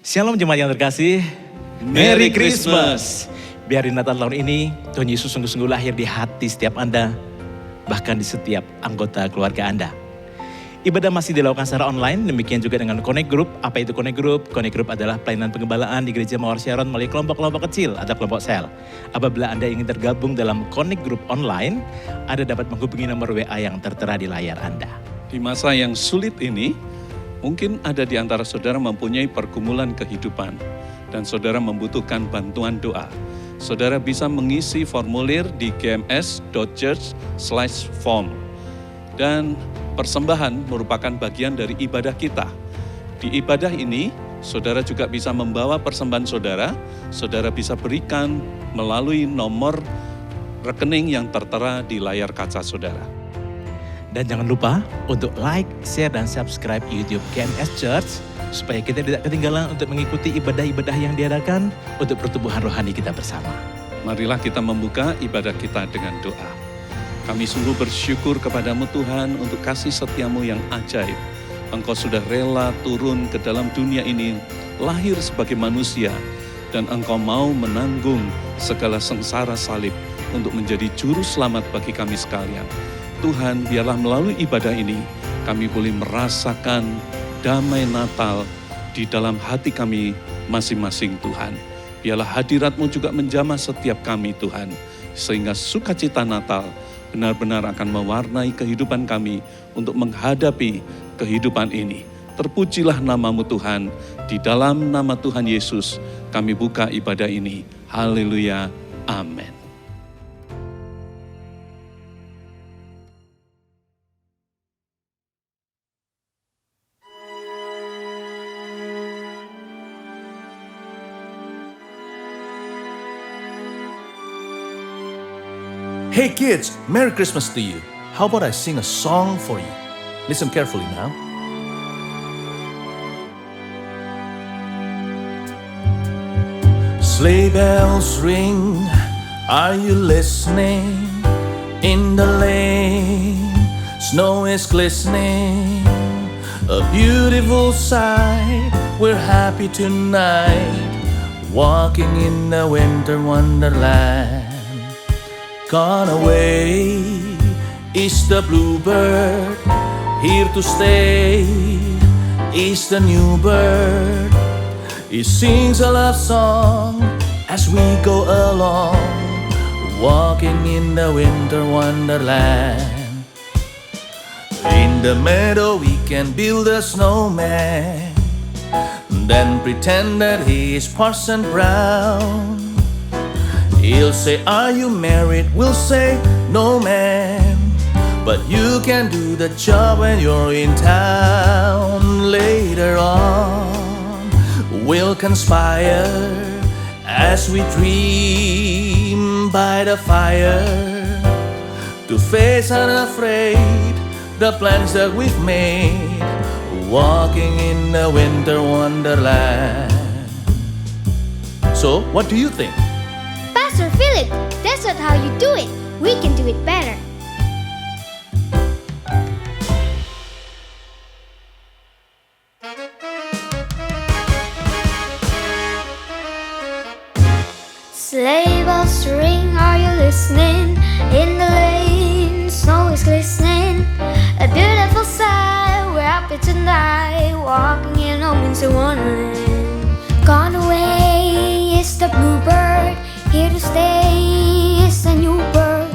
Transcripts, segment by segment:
Shalom jemaat yang terkasih, Merry Christmas. Biar di Natal tahun ini, Tuhan Yesus sungguh-sungguh lahir di hati setiap Anda, bahkan di setiap anggota keluarga Anda. Ibadah masih dilakukan secara online, demikian juga dengan Connect Group. Apa itu Connect Group? Connect Group adalah pelayanan pengembalaan di Gereja Mawar Sharon melalui kelompok-kelompok kecil atau kelompok sel. Apabila Anda ingin tergabung dalam Connect Group online, Anda dapat menghubungi nomor WA yang tertera di layar Anda. Di masa yang sulit ini, mungkin ada di antara saudara mempunyai pergumulan kehidupan dan saudara membutuhkan bantuan doa. Saudara bisa mengisi formulir di gms.church/form. Dan persembahan merupakan bagian dari ibadah kita. Di ibadah ini, saudara juga bisa membawa persembahan saudara. Saudara bisa berikan melalui nomor rekening yang tertera di layar kaca saudara. Dan jangan lupa untuk like, share, dan subscribe YouTube GMS Church supaya kita tidak ketinggalan untuk mengikuti ibadah-ibadah yang diadakan untuk pertumbuhan rohani kita bersama. Marilah kita membuka ibadah kita dengan doa. Kami sungguh bersyukur kepadamu Tuhan untuk kasih setiamu yang ajaib. Engkau sudah rela turun ke dalam dunia ini, lahir sebagai manusia, dan engkau mau menanggung segala sengsara salib untuk menjadi juru selamat bagi kami sekalian. Tuhan, biarlah melalui ibadah ini, kami boleh merasakan damai Natal di dalam hati kami masing-masing Tuhan. Biarlah hadirat-Mu juga menjamah setiap kami Tuhan, sehingga sukacita Natal benar-benar akan mewarnai kehidupan kami untuk menghadapi kehidupan ini. Terpujilah nama-Mu Tuhan, di dalam nama Tuhan Yesus kami buka ibadah ini. Haleluya, amin. Hey kids, Merry Christmas to you. How about I sing a song for you? Listen carefully now. Sleigh bells ring, are you listening? In the lane, snow is glistening. A beautiful sight, we're happy tonight. Walking in the winter wonderland. Gone away is the bluebird, here to stay is the new bird. He sings a love song as we go along, walking in the winter wonderland. In the meadow we can build a snowman, then pretend that he is Parson Brown. He'll say, are you married? We'll say, no man. But you can do the job when you're in town. Later on, we'll conspire as we dream by the fire to face unafraid the plans that we've made, walking in the winter wonderland. So, what do you think? Pastor Philip, that's not how you do it. We can do it better. Sleigh bells ring, are you listening? In the lane, snow is glistening. A beautiful sight, we're happy tonight, walking in a winter wonderland. Gone away is the bluebird, here to stay is a new bird.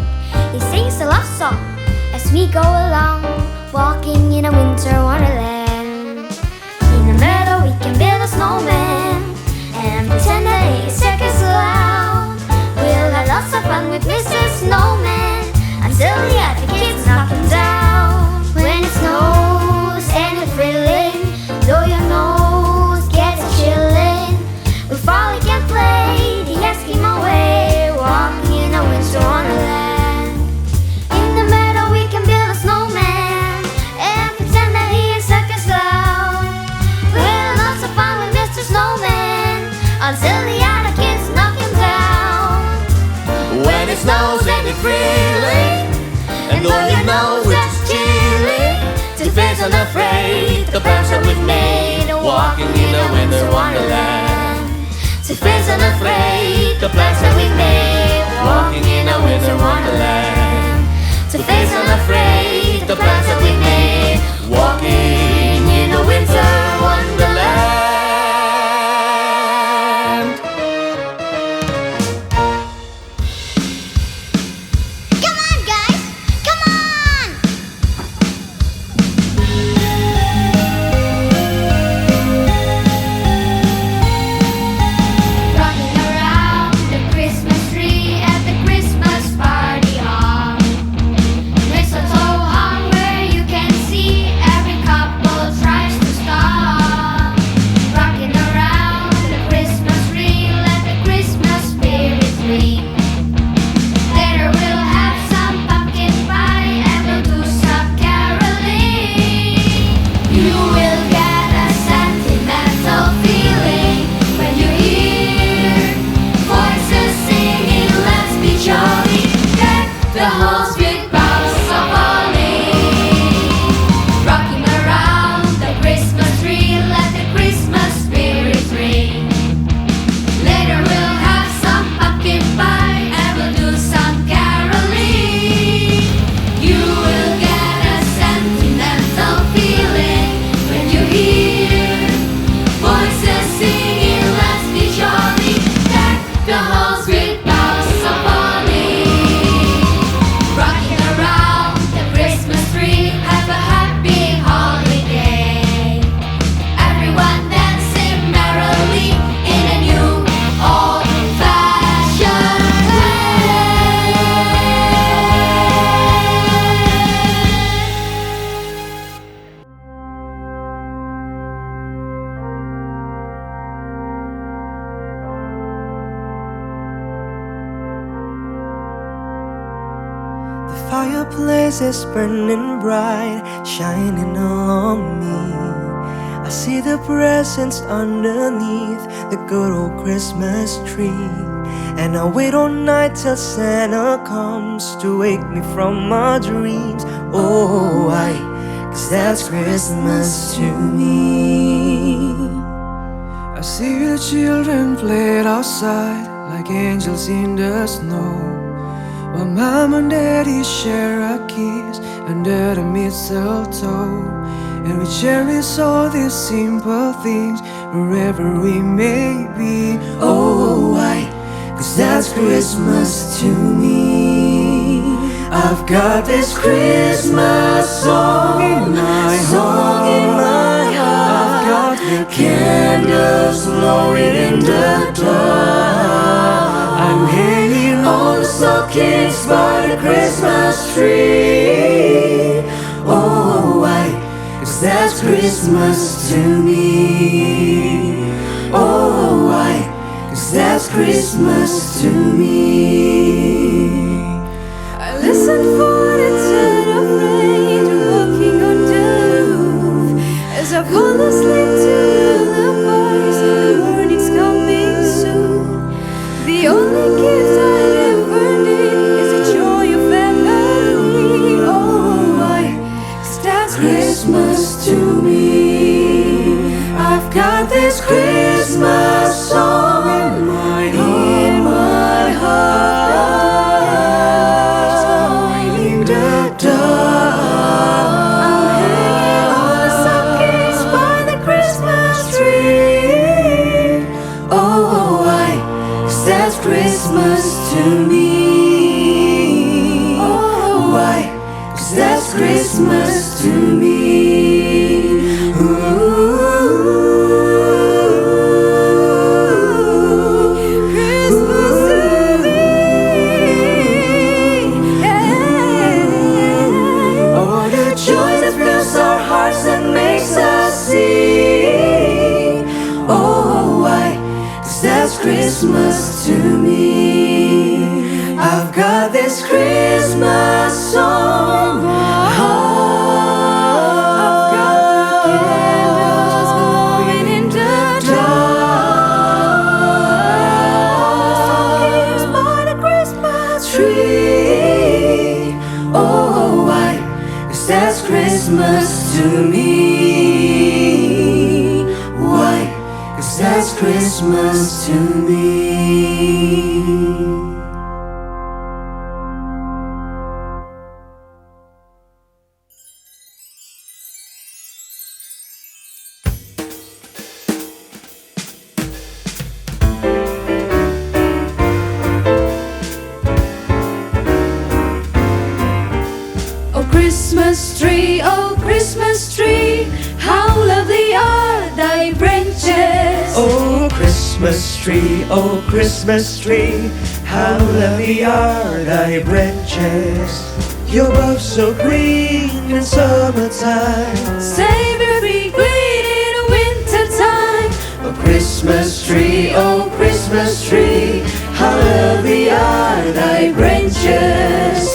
He sings a love song as we go along, walking in a winter wonderland. In the meadow we can build a snowman and pretend that it's circus loud. We'll have lots of fun with Mr. Snowman until the other kids knock him down. When it snows and you're thrilling, though your nose gets chilling, we finally can play the Eskimo way, walking in a winter wonderland. In the meadow we can build a snowman and pretend that he is circus clown. We'll have lots of fun with Mr. Snowman until the other kids knock him down. When it snows and it's thrilling, and though you know it's chilly, to face unafraid the plans that we've made, walking in a winter wonderland. the plans that we made, walking in a winter wonderland. To face unafraid the plans that we made, walking in a winter wonderland. Come on, guys! Come on! Rocking around the Christmas tree at the Christmas party hall. Mistletoe hung where you can see every couple tries to stop. Rocking around the Christmas tree, let the Christmas spirit ring. Later we'll have some pumpkin pie and we'll do some caroling. You will get a sentimental feeling when you hear voices singing, let's be jolly. Deck the halls with boughs of holly. Rocking around the Christmas tree, let the Christmas spirit ring. Later we'll have some pumpkin pie and we'll do some caroling. You will get a sentimental feeling when you hear voices singing, let's be jolly. Deck the halls with boughs of holly. Rocking around the Christmas tree, have a happy holiday. Everyone dancing merrily in a new old-fashioned way. The fireplace is burning bright, shining along me. I see the presents underneath the good old Christmas tree. And I wait all night till Santa comes to wake me from my dreams. Oh, why? 'Cause that's Christmas to me. I see the children playing outside like angels in the snow, while Mom and Daddy share a kiss under the mistletoe. And we cherish all these simple things wherever we may be. Oh, why? 'Cause that's Christmas to me. I've got this Christmas song in my heart. I've got the candles glowing in the dark. I'm hanging all the stockings by the Christmas tree. Oh, why? 'Cause that's Christmas to me. Oh, why? 'Cause that's Christmas to me. I listen for the turn of rain walking on the roof as I fall asleep to lullabies. The morning's coming soon. The only gift I ever need is the joy of family. Oh, why? 'Cause that's Christmas to me. I've got this Christmas song in my heart. In the dark, I'm hanging all the stockings by the Christmas tree. Oh, why? 'Cause that's Christmas to me. Oh, why? 'Cause that's Christmas to me. Christmas to me. Oh, the joy that fills our hearts and makes us sing. Oh, why? 'Cause that's Christmas to me. I've got this Christmas song. I've got the candles glowing in the dark. Stockings by the Christmas tree. Oh, why? 'Cause that's Christmas to me. Why? 'Cause that's Christmas to me. Oh Christmas tree, how lovely are thy branches. Oh Christmas tree, how lovely are thy branches. Your boughs so green in summertime, Savior be green in winter time. oh Christmas tree, how lovely are thy branches.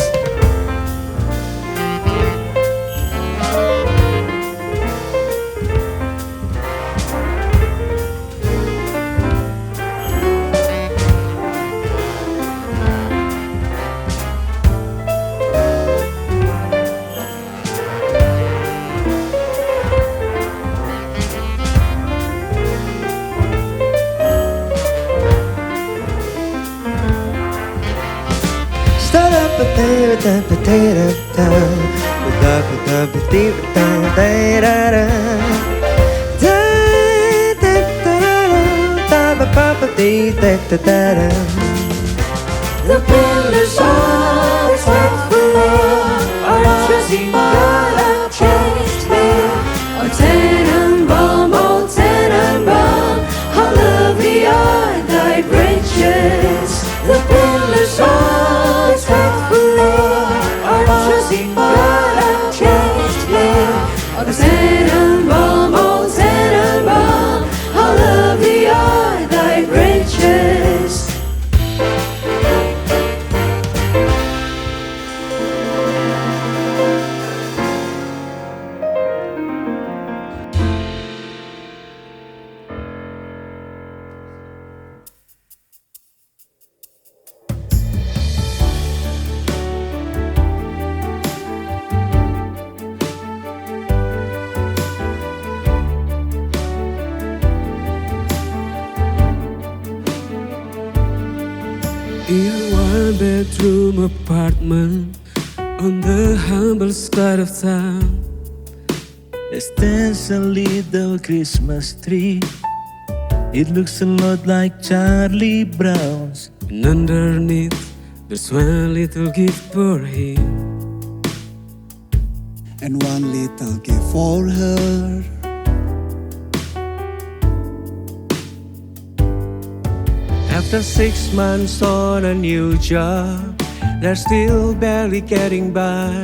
The pillars of faithful love are trusting God and changed here. Oh Tannenbaum, how lovely are thy branches. The pillars of faithful love are trusting God and changed here. Oh Tannenbaum, how lovely are thy branches. In a one-bedroom apartment on the humble side of town, there stands a little Christmas tree. It looks a lot like Charlie Brown's. and underneath there's one little gift for him. And one little gift for her. After 6 months on a new job, they're still barely getting by.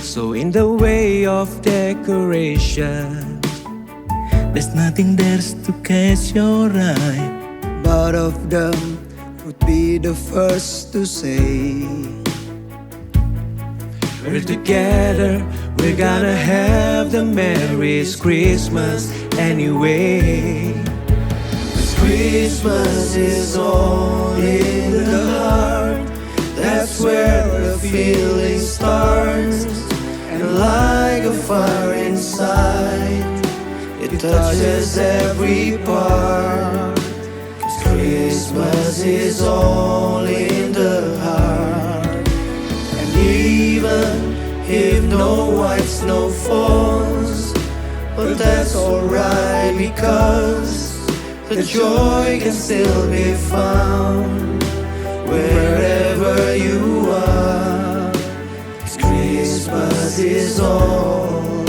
So in the way of decoration, There's nothing there to catch your eye. Both of them would be the first to say, we're together, we're gonna have the merriest Christmas anyway. Christmas is all in the heart. That's where the feeling starts. And like a fire inside, it touches every part. 'Cause Christmas is all in the heart. And even if no white snow falls, but that's alright, because the joy can still be found wherever you are. 'Cause Christmas is all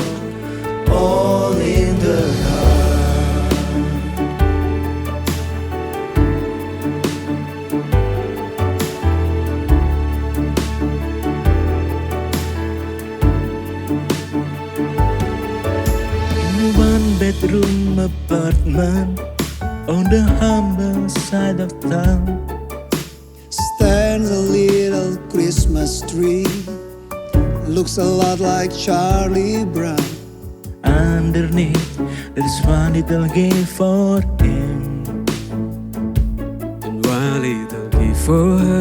in the heart. In a one-bedroom apartment on the humble side of town, stands a little Christmas tree. Looks a lot like Charlie Brown. underneath there's one little gift for him. and one little gift for her.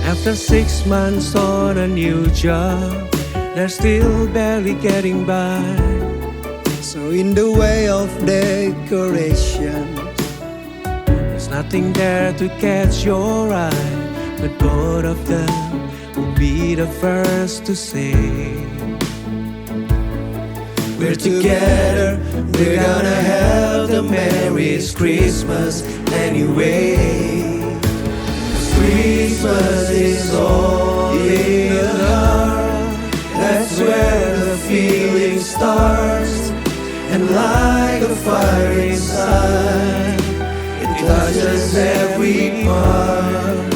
After 6 months on a new job, they're still barely getting by. So in the way of decoration, There's nothing there to catch your eye, but both of them will be the first to say, We're together, we're gonna have the merriest Christmas anyway. Christmas is all in the heart, that's where the feeling starts. And like a fire inside, it touches every part.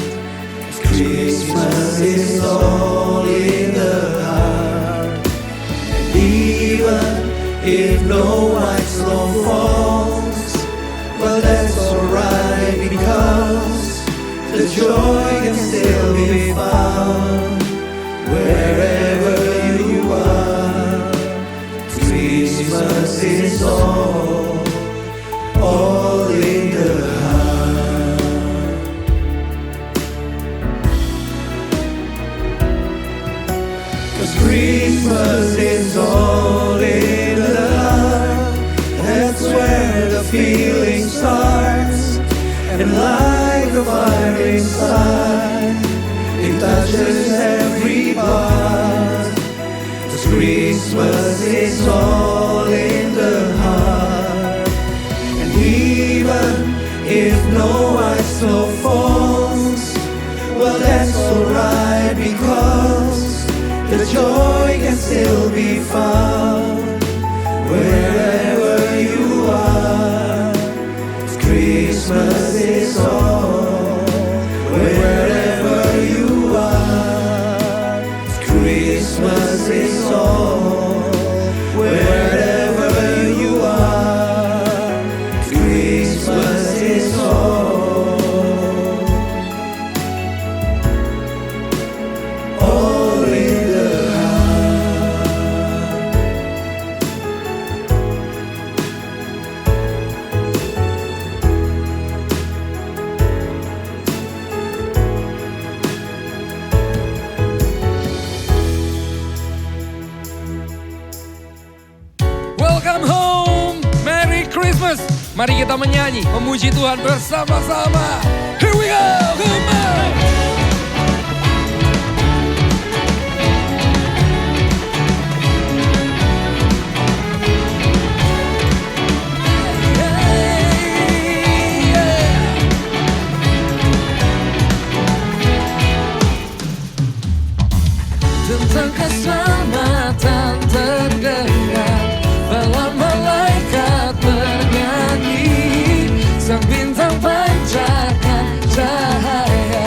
Christmas is all in the heart. And even if no white snow falls, well that's alright, because the joy can still be found wherever you are. Christmas is all in the heart. 'Cause Christmas is all in the heart, that's where the feeling starts. And like a fire inside, it touches every part. 'Cause Christmas is all in the heart. And even if no white snow falls, well that's alright, because the joy can still be found wherever you are. Christmas is all wherever you are. Christmas is all wherever you are. Christmas is all in the heart. Welcome home, Merry Christmas. Mari kita menyanyi, memuji Tuhan bersama-sama. Here we go, come on. Tentang keselamatan terdengar bala malaikat bernyanyi, sang bintang pancarkan cahaya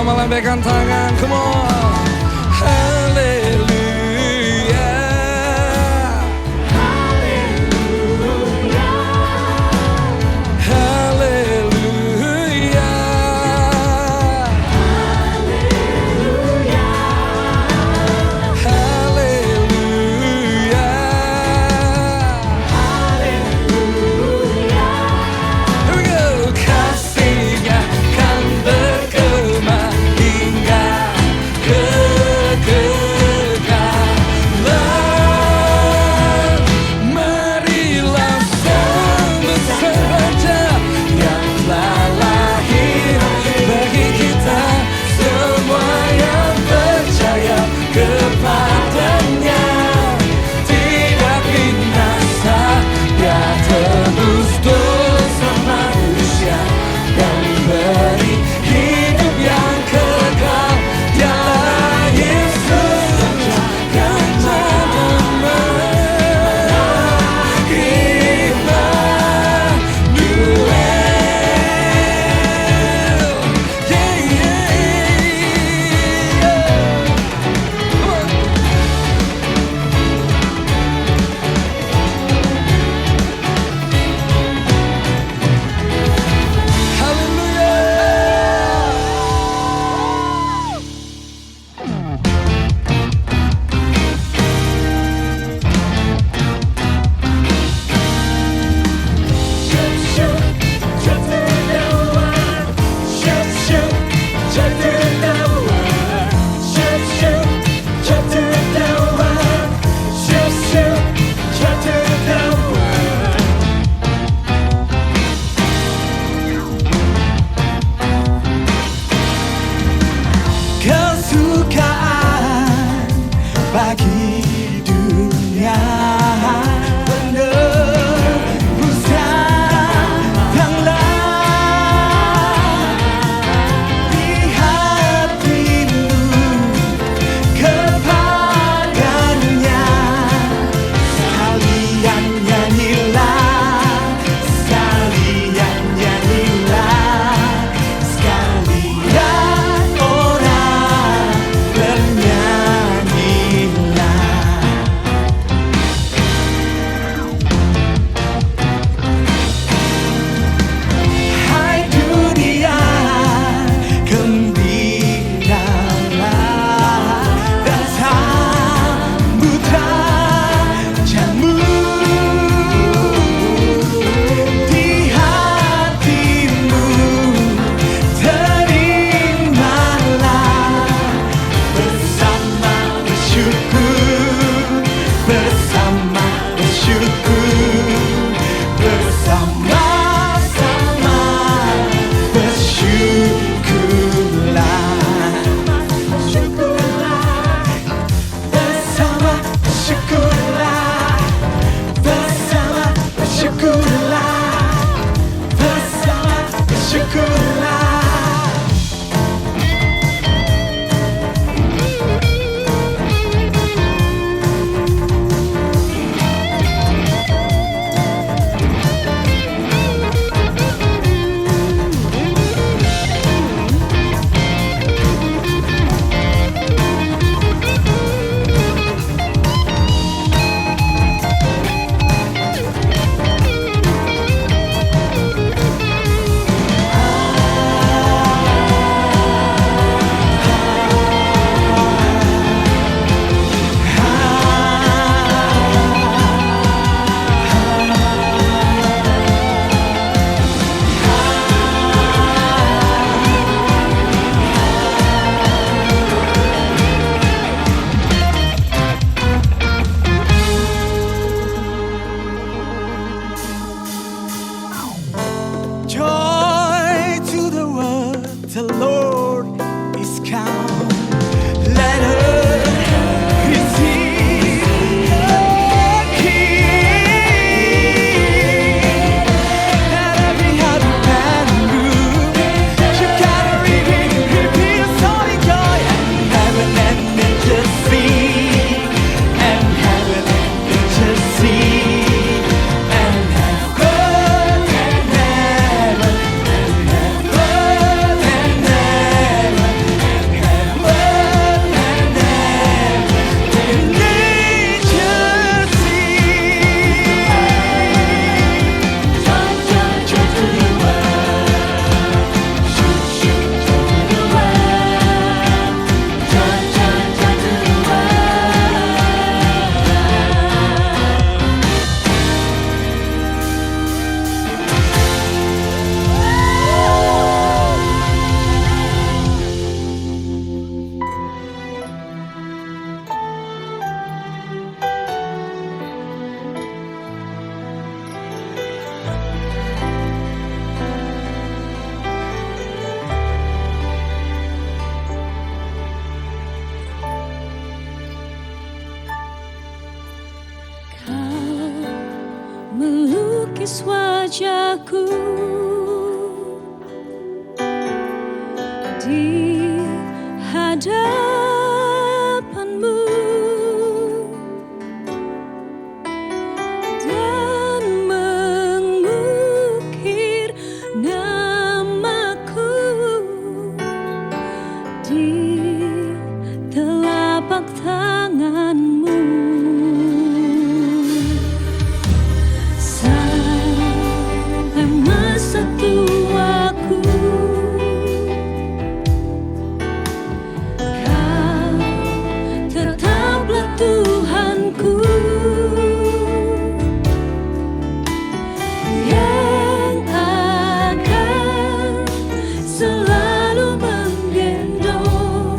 sama-sama lambaikan tangan. Come on. Haleluya. Haleluya. Haleluya. Here we go. Kasih-Nya kan bergema hingga kekekalan. Marilah sambut Sang Raja yang telah lahir bagi kita semua yang percaya kepadanya. Tidak binasa, Dia tebus dosa manusia dan beri hidup yang kekal. Dialah Yesus yang menemani Immanuel. Yeah, yeah, yeah. Come on. Kesukaan bagi dunia menebus datanglah di hatimu kepadanya. Sekalian nyanyilah, sekalian nyanyilah, sekalian orang bernyanyilah. melukis wajahku di hadapanmu dan mengukir namaku di telapak tanganmu. Sampai masa tuaku Kau tetaplah Tuhanku yang akan selalu menggendong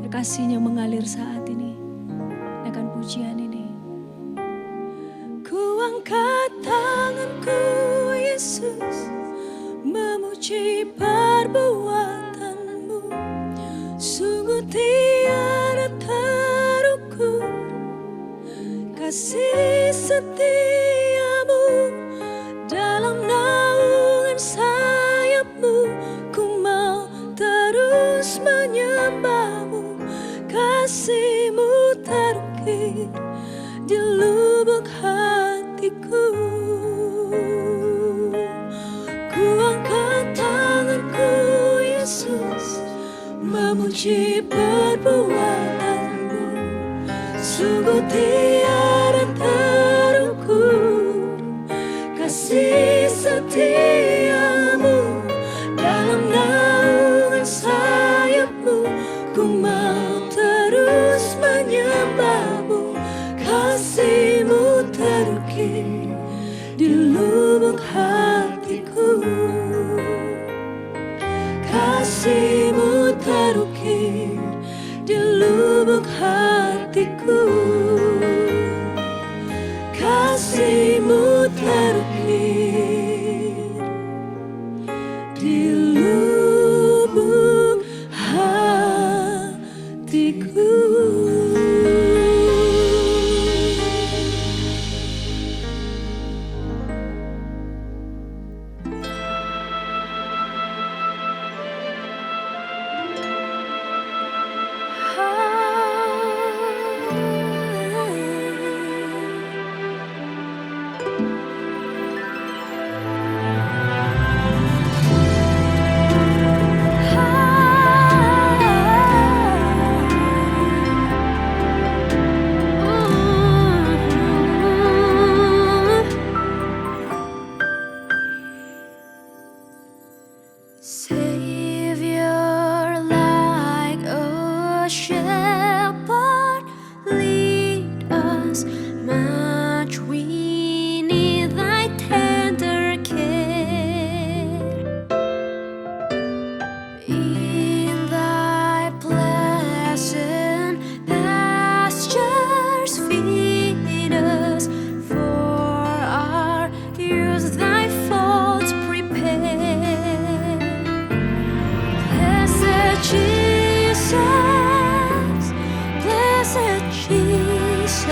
biar kasih-Nya mengalir saat ini dengan pujian ini. Ku angkat tanganku Yesus, memuji perbuatan-Mu. Sungguh tiada terukur kasih setia-Mu. Dalam naungan sayap-Mu ku mau terus menyembah-Mu. Kasih-Mu terukir di lubuk hatiku. Ku angkat tanganku Yesus, memuji perbuatan-Mu. Sungguh tiada terukur kasih setia-Mu. Dalam naungan sayap-Mu ku mau terus menyembah-Mu. Kasih-Mu terukir di lubuk hatiku. Kasih-Mu terukir di lubuk hatiku. Kasih-Mu terukir di lubuk hatiku. Savior, like a shepherd, lead us. Much we need Thy tender care. In Thy pleasant pastures feed us. For our ears Thy folds prepare. Jesus, blessed Jesus,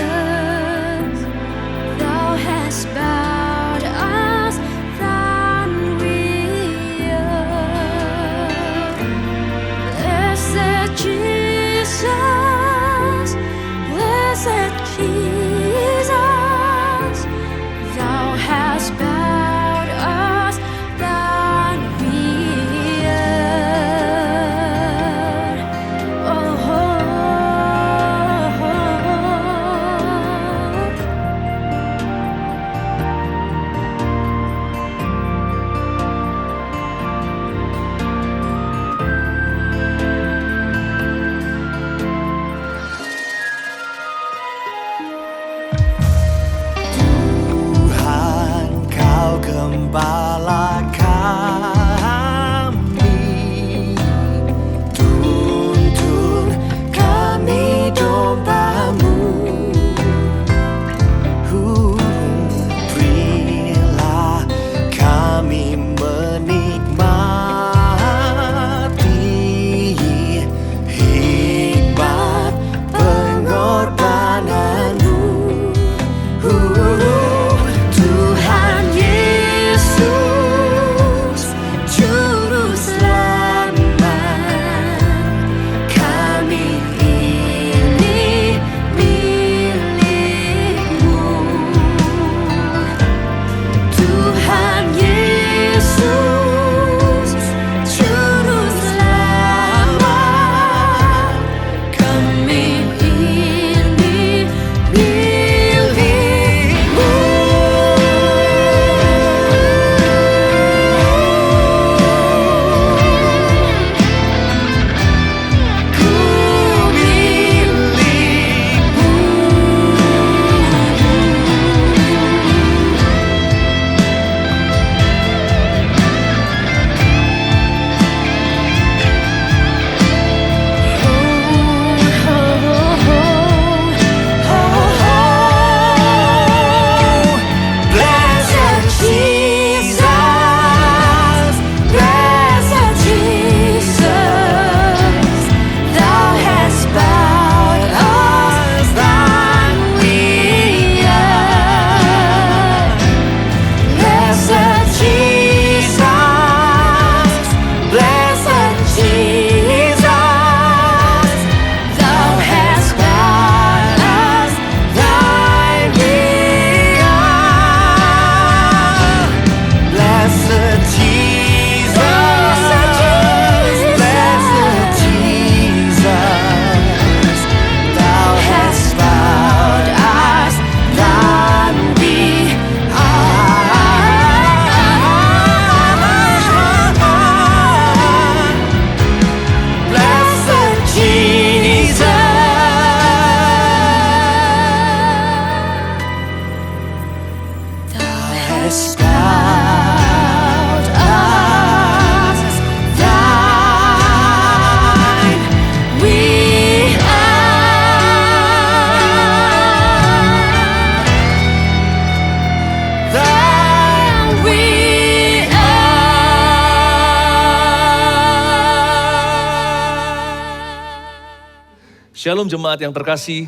Shalom jemaat yang terkasih,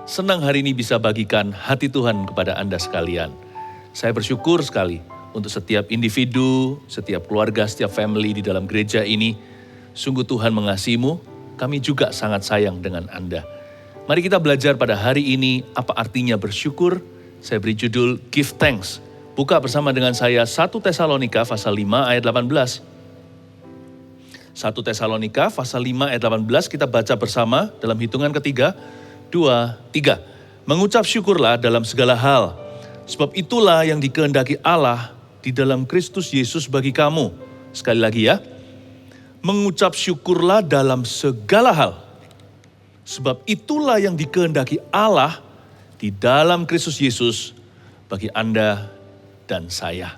senang hari ini bisa bagikan hati Tuhan kepada Anda sekalian. Saya bersyukur sekali untuk setiap individu, setiap keluarga, setiap family di dalam gereja ini. Sungguh Tuhan mengasihimu, kami juga sangat sayang dengan Anda. Mari kita belajar pada hari ini apa artinya bersyukur. Saya beri judul Give Thanks. Buka bersama dengan saya 1 Tesalonika pasal 5 ayat 18. 1 Tesalonika pasal 5 ayat 18 kita baca bersama dalam hitungan ketiga, 2, 3. Mengucap syukurlah dalam segala hal, sebab itulah yang dikehendaki Allah di dalam Kristus Yesus bagi kamu. Sekali lagi ya, mengucap syukurlah dalam segala hal, sebab itulah yang dikehendaki Allah di dalam Kristus Yesus bagi Anda dan saya.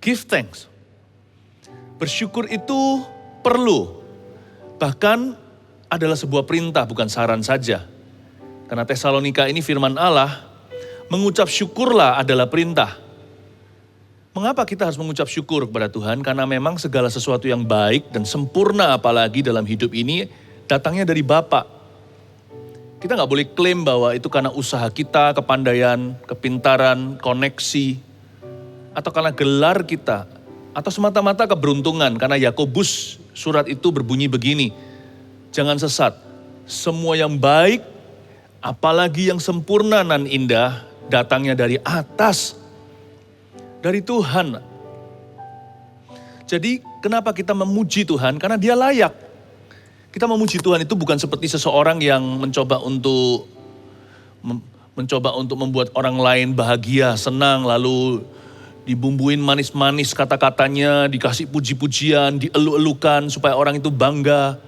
Give thanks. Bersyukur itu perlu, bahkan adalah sebuah perintah bukan saran saja. Karena Tesalonika ini firman Allah, mengucap syukurlah adalah perintah. Mengapa kita harus mengucap syukur kepada Tuhan? Karena memang segala sesuatu yang baik dan sempurna apalagi dalam hidup ini datangnya dari Bapa. Kita nggak boleh klaim bahwa itu karena usaha kita, kepandaian, kepintaran, koneksi, atau karena gelar kita, atau semata-mata keberuntungan. Karena Yakobus surat itu berbunyi begini, jangan sesat, semua yang baik, apalagi yang sempurna dan indah, datangnya dari atas, dari Tuhan. Jadi kenapa kita memuji Tuhan? Karena Dia layak. Kita memuji Tuhan itu bukan seperti seseorang yang mencoba untuk membuat orang lain bahagia, senang, lalu dibumbuin manis-manis kata-katanya, dikasih puji-pujian, dielu-elukan supaya orang itu bangga.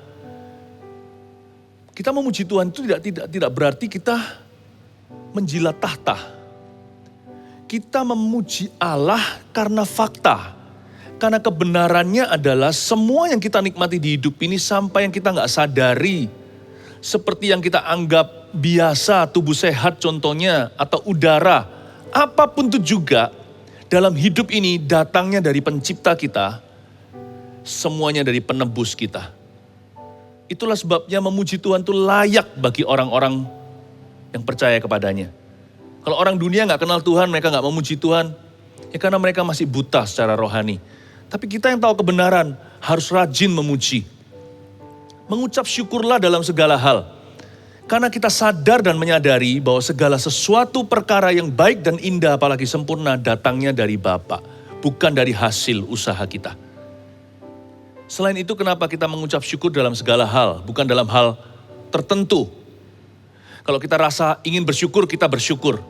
Kita memuji Tuhan itu tidak berarti kita menjilat tahta. Kita memuji Allah karena fakta. Karena kebenarannya adalah semua yang kita nikmati di hidup ini sampai yang kita nggak sadari. Seperti yang kita anggap biasa, tubuh sehat contohnya, atau udara. Apapun itu juga, dalam hidup ini datangnya dari pencipta kita, semuanya dari penebus kita. Itulah sebabnya memuji Tuhan itu layak bagi orang-orang yang percaya kepadanya. Kalau orang dunia gak kenal Tuhan, mereka gak memuji Tuhan, ya karena mereka masih buta secara rohani. Tapi kita yang tahu kebenaran harus rajin memuji. Mengucap syukurlah dalam segala hal. Karena kita sadar dan menyadari bahwa segala sesuatu perkara yang baik dan indah apalagi sempurna datangnya dari Bapa, bukan dari hasil usaha kita. Selain itu kenapa kita mengucap syukur dalam segala hal, bukan dalam hal tertentu. Kalau kita rasa ingin bersyukur, kita bersyukur.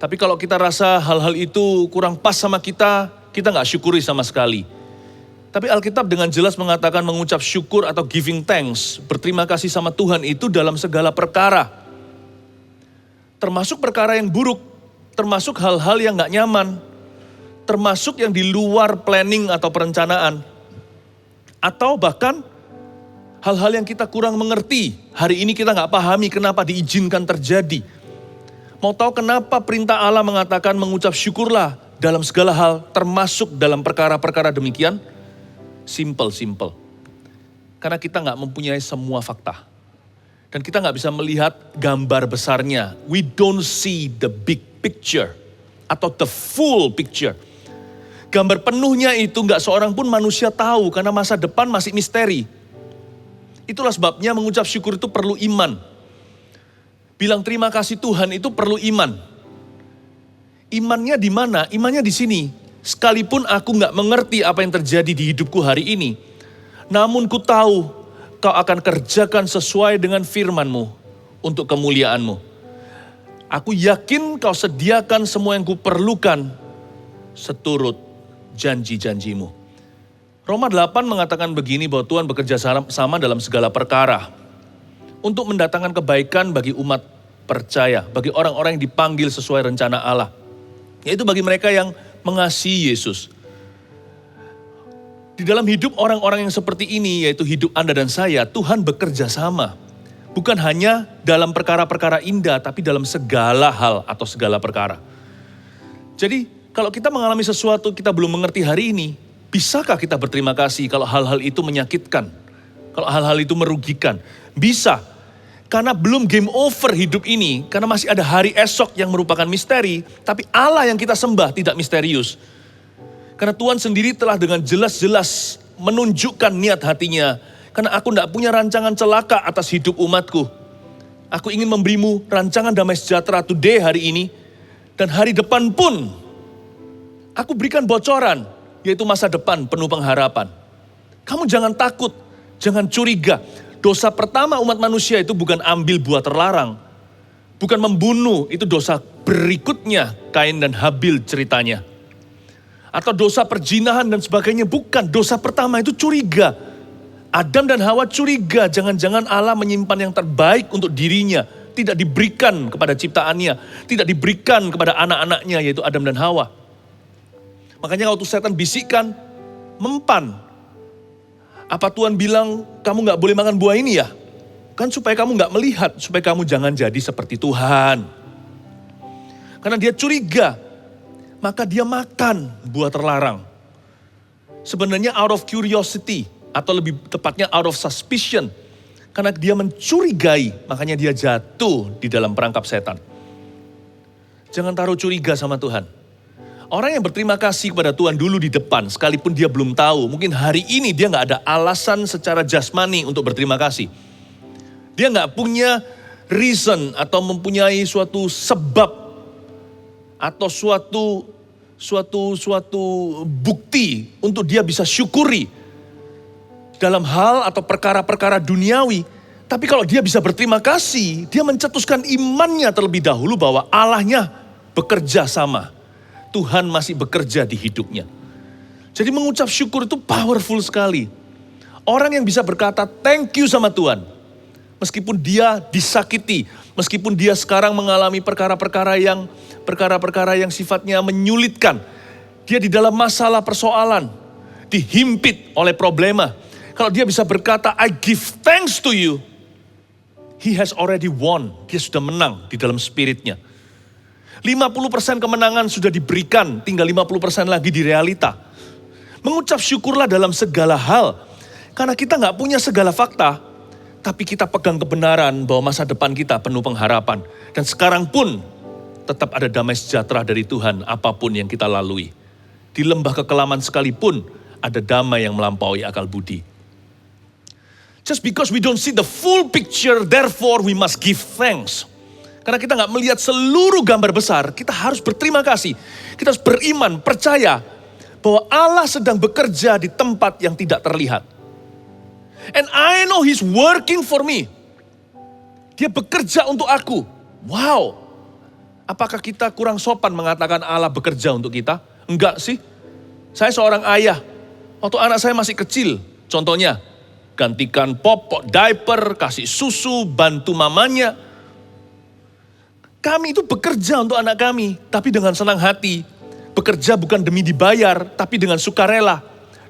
Tapi kalau kita rasa hal-hal itu kurang pas sama kita gak syukuri sama sekali. Tapi Alkitab dengan jelas mengatakan mengucap syukur atau giving thanks, berterima kasih sama Tuhan itu dalam segala perkara. Termasuk perkara yang buruk, termasuk hal-hal yang gak nyaman, termasuk yang di luar planning atau perencanaan. Atau bahkan hal-hal yang kita kurang mengerti, hari ini kita gak pahami kenapa diizinkan terjadi. Mau tahu kenapa perintah Allah mengatakan mengucap syukurlah dalam segala hal, termasuk dalam perkara-perkara demikian? Simple. Karena kita gak mempunyai semua fakta. Dan kita gak bisa melihat gambar besarnya. We don't see the big picture. Atau the full picture. Gambar penuhnya itu gak seorang pun manusia tahu. Karena masa depan masih misteri. Itulah sebabnya mengucap syukur itu perlu iman. Bilang terima kasih Tuhan itu perlu iman. Imannya di mana? Imannya di sini. Sekalipun aku gak mengerti apa yang terjadi di hidupku hari ini, namun ku tahu kau akan kerjakan sesuai dengan firman-Mu untuk kemuliaan-Mu. Aku yakin kau sediakan semua yang ku perlukan seturut janji-janji-Mu. Roma 8 mengatakan begini bahwa Tuhan bekerja sama dalam segala perkara untuk mendatangkan kebaikan bagi umat percaya, bagi orang-orang yang dipanggil sesuai rencana Allah. Yaitu bagi mereka yang mengasihi Yesus. Di dalam hidup orang-orang yang seperti ini, yaitu hidup Anda dan saya, Tuhan bekerja sama. Bukan hanya dalam perkara-perkara indah, tapi dalam segala hal atau segala perkara. Jadi, kalau kita mengalami sesuatu kita belum mengerti hari ini, bisakah kita berterima kasih kalau hal-hal itu menyakitkan? Kalau hal-hal itu merugikan? Bisa. Karena belum game over hidup ini, karena masih ada hari esok yang merupakan misteri, tapi Allah yang kita sembah tidak misterius. Karena Tuhan sendiri telah dengan jelas-jelas menunjukkan niat hatinya. Karena aku tidak punya rancangan celaka atas hidup umatku. Aku ingin memberimu rancangan damai sejahtera today hari ini. Dan hari depan pun, aku berikan bocoran, yaitu masa depan penuh pengharapan. Kamu jangan takut, jangan curiga. Dosa pertama umat manusia itu bukan ambil buah terlarang. Bukan membunuh, itu dosa berikutnya Kain dan Habil ceritanya. Atau dosa perzinahan dan sebagainya, bukan. Dosa pertama itu curiga. Adam dan Hawa curiga, jangan-jangan Allah menyimpan yang terbaik untuk dirinya. Tidak diberikan kepada ciptaannya, tidak diberikan kepada anak-anaknya yaitu Adam dan Hawa. Makanya waktu setan bisikkan, mempan. Apa Tuhan bilang, kamu gak boleh makan buah ini ya? Kan supaya kamu gak melihat, supaya kamu jangan jadi seperti Tuhan. Karena dia curiga, maka dia makan buah terlarang. Sebenarnya out of curiosity, atau lebih tepatnya out of suspicion. Karena dia mencurigai, makanya dia jatuh di dalam perangkap setan. Jangan taruh curiga sama Tuhan. Orang yang berterima kasih kepada Tuhan dulu di depan, sekalipun dia belum tahu, mungkin hari ini dia gak ada alasan secara jasmani untuk berterima kasih. Dia gak punya reason atau mempunyai suatu sebab atau suatu bukti untuk dia bisa syukuri dalam hal atau perkara-perkara duniawi. Tapi kalau dia bisa berterima kasih, dia mencetuskan imannya terlebih dahulu bahwa Allahnya bekerja sama. Tuhan masih bekerja di hidupnya. Jadi mengucap syukur itu powerful sekali. Orang yang bisa berkata thank you sama Tuhan. Meskipun dia disakiti, meskipun dia sekarang mengalami perkara-perkara yang sifatnya menyulitkan. Dia di dalam masalah persoalan, dihimpit oleh problema. Kalau dia bisa berkata I give thanks to you, he has already won. Dia sudah menang di dalam spiritnya. 50% kemenangan sudah diberikan, tinggal 50% lagi di realita. Mengucap syukurlah dalam segala hal. Karena kita gak punya segala fakta, tapi kita pegang kebenaran bahwa masa depan kita penuh pengharapan. Dan sekarang pun tetap ada damai sejahtera dari Tuhan apapun yang kita lalui. Di lembah kekelaman sekalipun ada damai yang melampaui akal budi. Just because we don't see the full picture, therefore we must give thanks. Karena kita gak melihat seluruh gambar besar, kita harus berterima kasih. Kita harus beriman, percaya bahwa Allah sedang bekerja di tempat yang tidak terlihat. And I know He's working for me. Dia bekerja untuk aku. Wow. Apakah kita kurang sopan mengatakan Allah bekerja untuk kita? Enggak sih. Saya seorang ayah. Waktu anak saya masih kecil, contohnya, gantikan popok, diaper, kasih susu, bantu mamanya. Kami itu bekerja untuk anak kami, tapi dengan senang hati. Bekerja bukan demi dibayar, tapi dengan sukarela.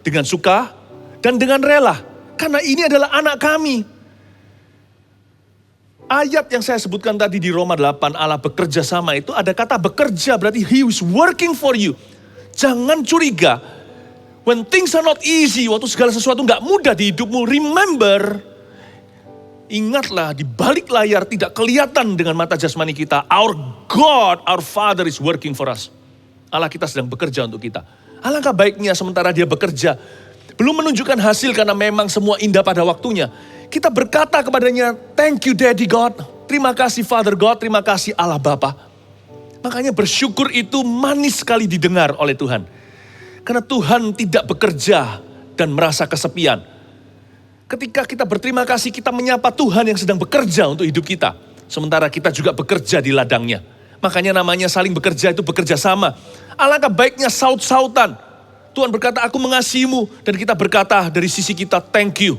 Dengan suka dan dengan rela. Karena ini adalah anak kami. Ayat yang saya sebutkan tadi di Roma 8, Allah bekerja sama itu ada kata bekerja, berarti He is working for you. Jangan curiga. When things are not easy, waktu segala sesuatu gak mudah di hidupmu, remember, ingatlah di balik layar tidak kelihatan dengan mata jasmani kita. Our God, our Father is working for us. Allah kita sedang bekerja untuk kita. Alangkah baiknya sementara dia bekerja, belum menunjukkan hasil karena memang semua indah pada waktunya. Kita berkata kepadanya, thank you Daddy God, terima kasih Father God, terima kasih Allah Bapa. Makanya bersyukur itu manis sekali didengar oleh Tuhan. Karena Tuhan tidak bekerja dan merasa kesepian. Ketika kita berterima kasih, kita menyapa Tuhan yang sedang bekerja untuk hidup kita. Sementara kita juga bekerja di ladangnya. Makanya namanya saling bekerja itu bekerja sama. Alangkah baiknya saut-sautan. Tuhan berkata, aku mengasihimu. Dan kita berkata dari sisi kita, thank you.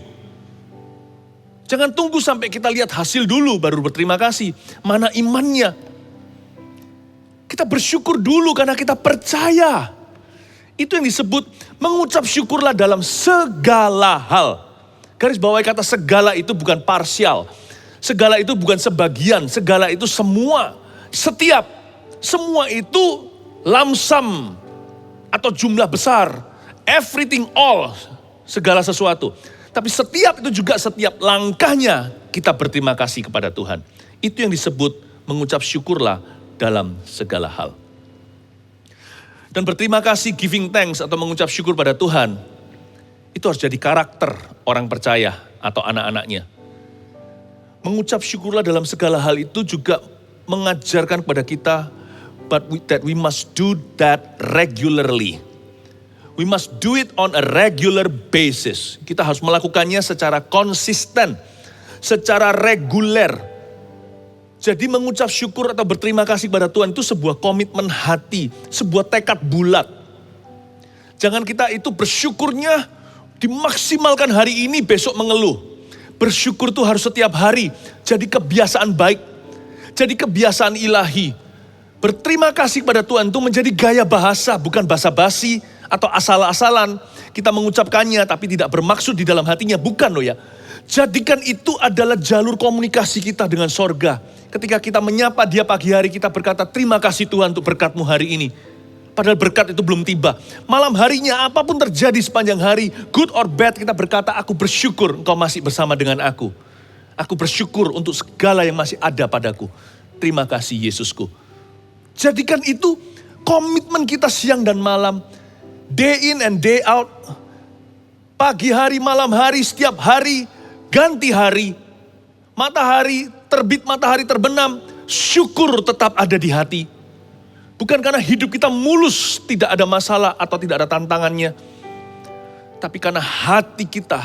Jangan tunggu sampai kita lihat hasil dulu baru berterima kasih. Mana imannya? Kita bersyukur dulu karena kita percaya. Itu yang disebut mengucap syukurlah dalam segala hal. Garis bawahi kata segala itu bukan parsial. Segala itu bukan sebagian. Segala itu semua. Setiap. Semua itu lamsam. Atau jumlah besar. Everything all. Segala sesuatu. Tapi setiap itu juga setiap langkahnya kita berterima kasih kepada Tuhan. Itu yang disebut mengucap syukurlah dalam segala hal. Dan berterima kasih, giving thanks atau mengucap syukur pada Tuhan, itu harus jadi karakter orang percaya atau anak-anaknya. Mengucap syukurlah dalam segala hal itu juga mengajarkan kepada kita that we must do that regularly. We must do it on a regular basis. Kita harus melakukannya secara konsisten, secara reguler. Jadi mengucap syukur atau berterima kasih kepada Tuhan itu sebuah komitmen hati, sebuah tekad bulat. Jangan kita itu bersyukurnya dimaksimalkan hari ini, besok mengeluh. Bersyukur itu harus setiap hari, jadi kebiasaan baik, jadi kebiasaan ilahi. Berterima kasih kepada Tuhan itu menjadi gaya bahasa, bukan basa-basi atau asal-asalan. Kita mengucapkannya tapi tidak bermaksud di dalam hatinya, bukan loh ya. Jadikan itu adalah jalur komunikasi kita dengan sorga. Ketika kita menyapa dia pagi hari, kita berkata, terima kasih Tuhan untuk berkat-Mu hari ini. Padahal berkat itu belum tiba. Malam harinya, apapun terjadi sepanjang hari, good or bad, kita berkata, aku bersyukur Engkau masih bersama dengan aku. Aku bersyukur untuk segala yang masih ada padaku. Terima kasih Yesusku. Jadikan itu komitmen kita siang dan malam. Day in and day out. Pagi hari, malam hari, setiap hari, ganti hari. Matahari terbit, matahari terbenam, syukur tetap ada di hati. Bukan karena hidup kita mulus, tidak ada masalah atau tidak ada tantangannya. Tapi karena hati kita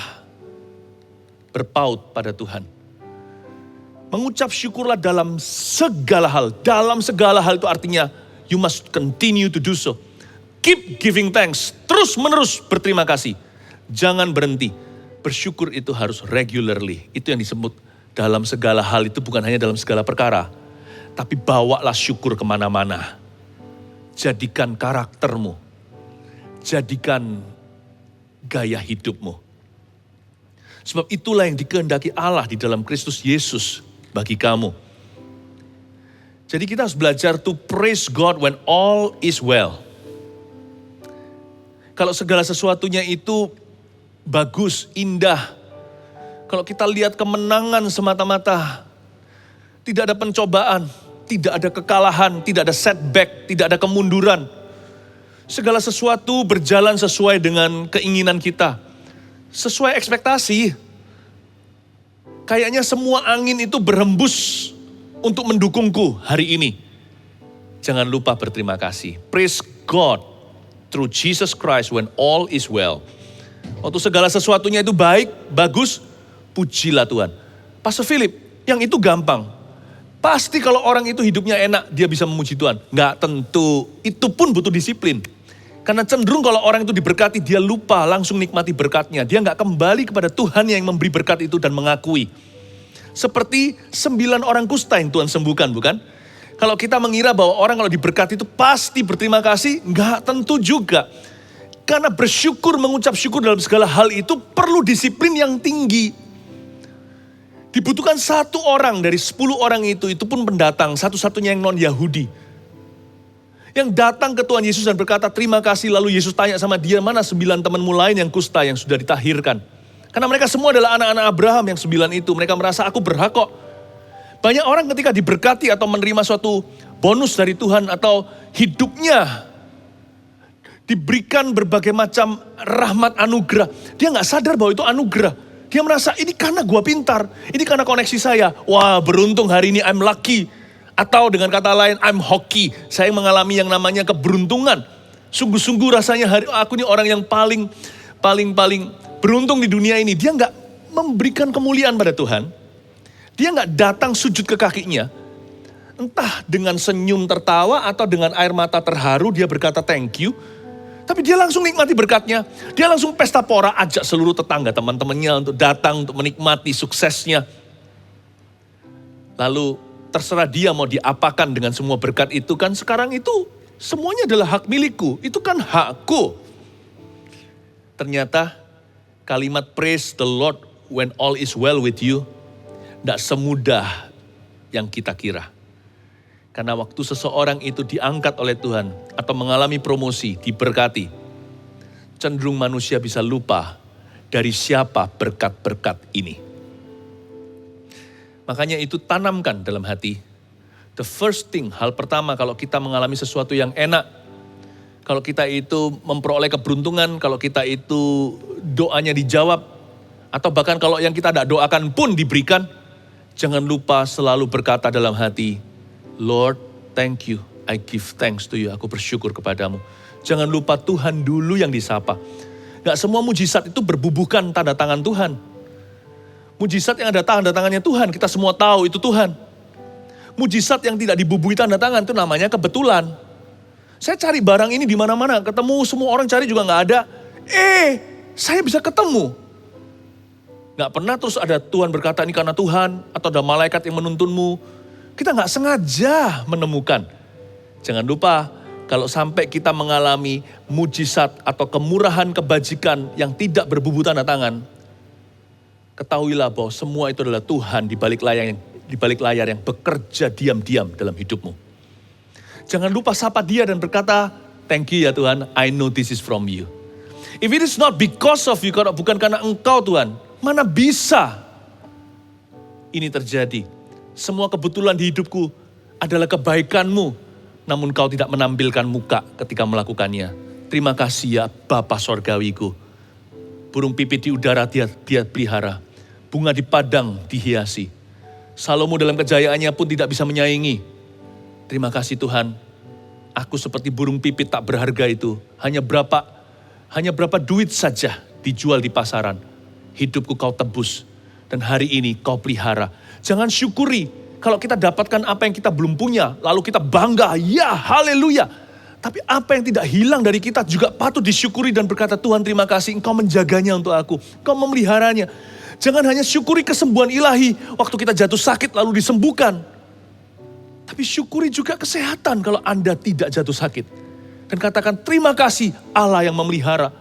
berpaut pada Tuhan. Mengucap syukurlah dalam segala hal. Dalam segala hal itu artinya you must continue to do so. Keep giving thanks. Terus menerus berterima kasih. Jangan berhenti. Bersyukur itu harus regularly. Itu yang disebut dalam segala hal, itu bukan hanya dalam segala perkara. Tapi bawalah syukur kemana-mana. Jadikan karaktermu. Jadikan gaya hidupmu. Sebab itulah yang dikehendaki Allah di dalam Kristus Yesus bagi kamu. Jadi kita harus belajar to praise God when all is well. Kalau segala sesuatunya itu bagus, indah. Kalau kita lihat kemenangan semata-mata, tidak ada pencobaan, tidak ada kekalahan, tidak ada setback, tidak ada kemunduran. Segala sesuatu berjalan sesuai dengan keinginan kita, sesuai ekspektasi. Kayaknya semua angin itu berhembus untuk mendukungku hari ini. Jangan lupa berterima kasih. Praise God through Jesus Christ when all is well. Waktu segala sesuatunya itu baik, bagus, pujilah Tuhan. Pastor Philip, yang itu gampang. Pasti kalau orang itu hidupnya enak, dia bisa memuji Tuhan. Nggak tentu, itu pun butuh disiplin. Karena cenderung kalau orang itu diberkati, dia lupa langsung nikmati berkatnya. Dia nggak kembali kepada Tuhan yang memberi berkat itu dan mengakui. Seperti 9 orang kusta yang Tuhan sembuhkan, bukan? Kalau kita mengira bahwa orang kalau diberkati itu pasti berterima kasih, nggak tentu juga. Karena bersyukur, mengucap syukur dalam segala hal itu perlu disiplin yang tinggi. Dibutuhkan 1 orang dari 10 orang itu pun pendatang, satu-satunya yang non-Yahudi. Yang datang ke Tuhan Yesus dan berkata terima kasih, lalu Yesus tanya sama dia, mana 9 temanmu lain yang kusta yang sudah ditahirkan? Karena mereka semua adalah anak-anak Abraham yang 9 itu, mereka merasa aku berhak kok. Banyak orang ketika diberkati atau menerima suatu bonus dari Tuhan atau hidupnya diberikan berbagai macam rahmat anugerah, dia gak sadar bahwa itu anugerah. Dia merasa ini karena gua pintar, ini karena koneksi saya. Wah beruntung hari ini I'm lucky. Atau dengan kata lain I'm hoki. Saya mengalami yang namanya keberuntungan. Sungguh-sungguh rasanya aku ini orang yang paling beruntung di dunia ini. Dia gak memberikan kemuliaan pada Tuhan. Dia gak datang sujud ke kakinya. Entah dengan senyum tertawa atau dengan air mata terharu dia berkata thank you. Tapi dia langsung nikmati berkatnya. Dia langsung pesta pora, ajak seluruh tetangga teman-temannya untuk datang, untuk menikmati suksesnya. Lalu terserah dia mau diapakan dengan semua berkat itu kan. Sekarang itu semuanya adalah hak milikku. Itu kan hakku. Ternyata kalimat praise the Lord when all is well with you. Tidak semudah yang kita kira. Karena waktu seseorang itu diangkat oleh Tuhan atau mengalami promosi, diberkati, cenderung manusia bisa lupa dari siapa berkat-berkat ini. Makanya itu tanamkan dalam hati. The first thing, hal pertama kalau kita mengalami sesuatu yang enak, kalau kita itu memperoleh keberuntungan, kalau kita itu doanya dijawab, atau bahkan kalau yang kita tidak doakan pun diberikan, jangan lupa selalu berkata dalam hati, Lord, thank you, I give thanks to you, aku bersyukur kepadamu. Jangan lupa Tuhan dulu yang disapa. Gak semua mujizat itu berbubuhkan tanda tangan Tuhan. Mujizat yang ada tanda tangannya Tuhan, kita semua tahu itu Tuhan. Mujizat yang tidak dibubuhi tanda tangan itu namanya kebetulan. Saya cari barang ini di mana-mana, ketemu semua orang cari juga nggak ada. Saya bisa ketemu. Nggak pernah terus ada Tuhan berkata ini karena Tuhan, atau ada malaikat yang menuntunmu. Kita nggak sengaja menemukan. Jangan lupa, kalau sampai kita mengalami mujizat atau kemurahan kebajikan yang tidak berbubuh tanda tangan, ketahuilah bahwa semua itu adalah Tuhan di balik layar yang bekerja diam-diam dalam hidupmu. Jangan lupa sapa dia dan berkata, thank you ya Tuhan, I know this is from you. If it is not because of you, kalau bukan karena engkau Tuhan, mana bisa ini terjadi? Semua kebetulan di hidupku adalah kebaikanmu, namun kau tidak menampilkan muka ketika melakukannya. Terima kasih ya Bapa Sorgawiku. Burung pipit di udara dia pelihara. Bunga di padang dihiasi. Salomo dalam kejayaannya pun tidak bisa menyaingi. Terima kasih Tuhan. Aku seperti burung pipit tak berharga itu. Hanya berapa duit saja dijual di pasaran. Hidupku kau tebus. Dan hari ini kau pelihara. Jangan syukuri kalau kita dapatkan apa yang kita belum punya, lalu kita bangga, ya haleluya. Tapi apa yang tidak hilang dari kita juga patut disyukuri dan berkata, Tuhan terima kasih engkau menjaganya untuk aku, engkau memeliharanya. Jangan hanya syukuri kesembuhan ilahi, waktu kita jatuh sakit lalu disembuhkan. Tapi syukuri juga kesehatan kalau Anda tidak jatuh sakit. Dan katakan terima kasih Allah yang memelihara.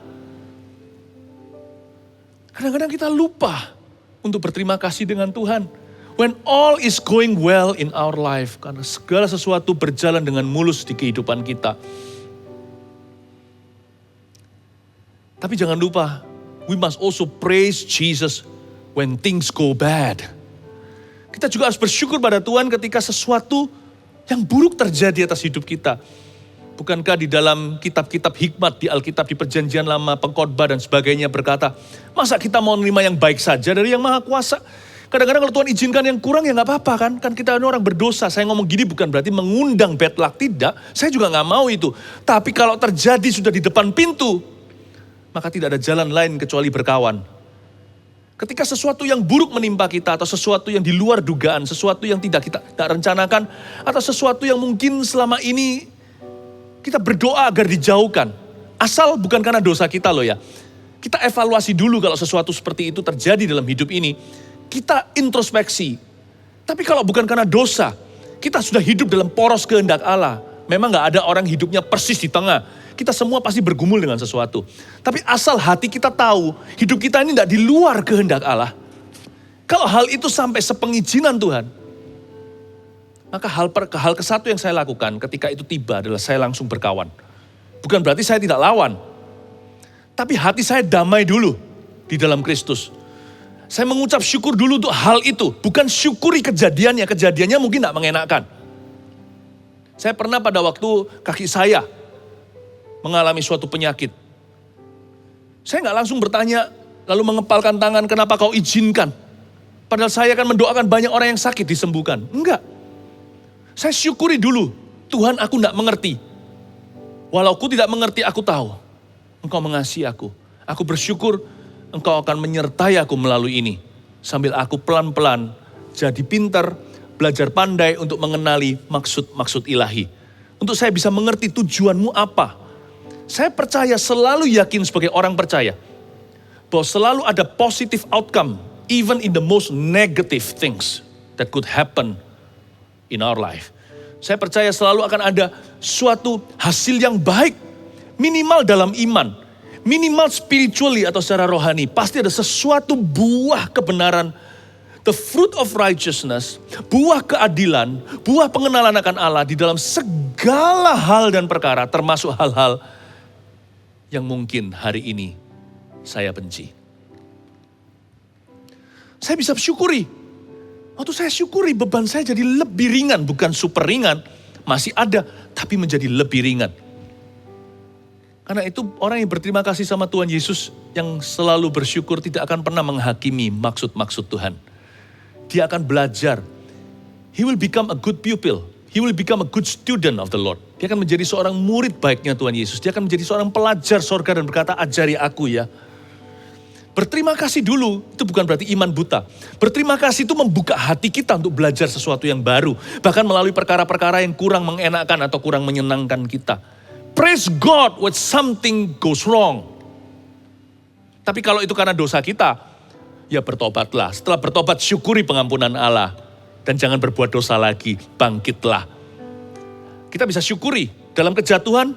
Kadang-kadang kita lupa untuk berterima kasih dengan Tuhan. When all is going well in our life, karena segala sesuatu berjalan dengan mulus di kehidupan kita. Tapi jangan lupa, we must also praise Jesus when things go bad. Kita juga harus bersyukur pada Tuhan ketika sesuatu yang buruk terjadi atas hidup kita. Bukankah di dalam kitab-kitab hikmat di Alkitab, di Perjanjian Lama, pengkhotbah dan sebagainya berkata, masa kita mau menerima yang baik saja dari yang Maha Kuasa? Kadang-kadang kalau Tuhan izinkan yang kurang ya gak apa-apa kan. Kan kita ini orang berdosa. Saya ngomong gini bukan berarti mengundang bad luck. Tidak. Saya juga gak mau itu. Tapi kalau terjadi sudah di depan pintu, maka tidak ada jalan lain kecuali berkawan. Ketika sesuatu yang buruk menimpa kita, atau sesuatu yang di luar dugaan, sesuatu yang tidak kita rencanakan, atau sesuatu yang mungkin selama ini kita berdoa agar dijauhkan. Asal bukan karena dosa kita loh ya. Kita evaluasi dulu kalau sesuatu seperti itu terjadi dalam hidup ini. Kita introspeksi. Tapi kalau bukan karena dosa, kita sudah hidup dalam poros kehendak Allah. Memang gak ada orang hidupnya persis di tengah. Kita semua pasti bergumul dengan sesuatu. Tapi asal hati kita tahu, hidup kita ini gak di luar kehendak Allah. Kalau hal itu sampai sepengizinan Tuhan, maka hal kesatu yang saya lakukan ketika itu tiba adalah saya langsung berkawan. Bukan berarti saya tidak lawan. Tapi hati saya damai dulu di dalam Kristus. Saya mengucap syukur dulu untuk hal itu. Bukan syukuri kejadiannya. Kejadiannya mungkin tidak mengenakan. Saya pernah pada waktu kaki saya mengalami suatu penyakit. Saya nggak langsung bertanya, lalu mengepalkan tangan, kenapa kau izinkan? Padahal saya akan mendoakan banyak orang yang sakit disembuhkan. Enggak. Saya syukuri dulu. Tuhan, aku tidak mengerti. Walau aku tidak mengerti, aku tahu. Engkau mengasihi aku. Aku bersyukur Engkau akan menyertai aku melalui ini. Sambil aku pelan-pelan jadi pintar, belajar pandai untuk mengenali maksud-maksud ilahi. Untuk saya bisa mengerti tujuanmu apa. Saya percaya, selalu yakin sebagai orang percaya, bahwa selalu ada positive outcome, even in the most negative things that could happen in our life. Saya percaya selalu akan ada suatu hasil yang baik, minimal dalam iman. Minimal spiritually atau secara rohani, pasti ada sesuatu buah kebenaran, the fruit of righteousness, buah keadilan, buah pengenalan akan Allah di dalam segala hal dan perkara, termasuk hal-hal yang mungkin hari ini saya benci. Saya bisa bersyukuri. Waktu saya syukuri beban saya jadi lebih ringan, bukan super ringan. Masih ada, tapi menjadi lebih ringan. Karena itu orang yang berterima kasih sama Tuhan Yesus yang selalu bersyukur tidak akan pernah menghakimi maksud-maksud Tuhan. Dia akan belajar. He will become a good pupil. He will become a good student of the Lord. Dia akan menjadi seorang murid baiknya Tuhan Yesus. Dia akan menjadi seorang pelajar sorga dan berkata, ajari aku ya. Berterima kasih dulu, itu bukan berarti iman buta. Berterima kasih itu membuka hati kita untuk belajar sesuatu yang baru. Bahkan melalui perkara-perkara yang kurang mengenakan atau kurang menyenangkan kita. Praise God when something goes wrong. Tapi kalau itu karena dosa kita, ya bertobatlah. Setelah bertobat, syukuri pengampunan Allah. Dan jangan berbuat dosa lagi, bangkitlah. Kita bisa syukuri dalam kejatuhan,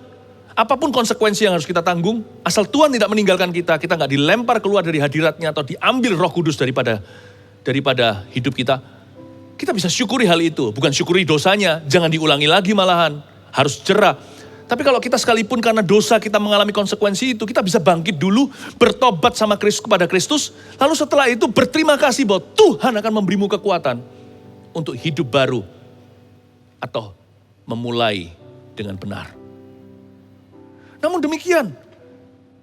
apapun konsekuensi yang harus kita tanggung, asal Tuhan tidak meninggalkan kita, kita nggak dilempar keluar dari hadiratnya atau diambil Roh Kudus daripada hidup kita. Kita bisa syukuri hal itu, bukan syukuri dosanya, jangan diulangi lagi malahan, harus jerah. Tapi kalau kita sekalipun karena dosa kita mengalami konsekuensi itu, kita bisa bangkit dulu, bertobat sama Kristus kepada Kristus, lalu setelah itu berterima kasih bahwa Tuhan akan memberimu kekuatan untuk hidup baru atau memulai dengan benar. Namun demikian,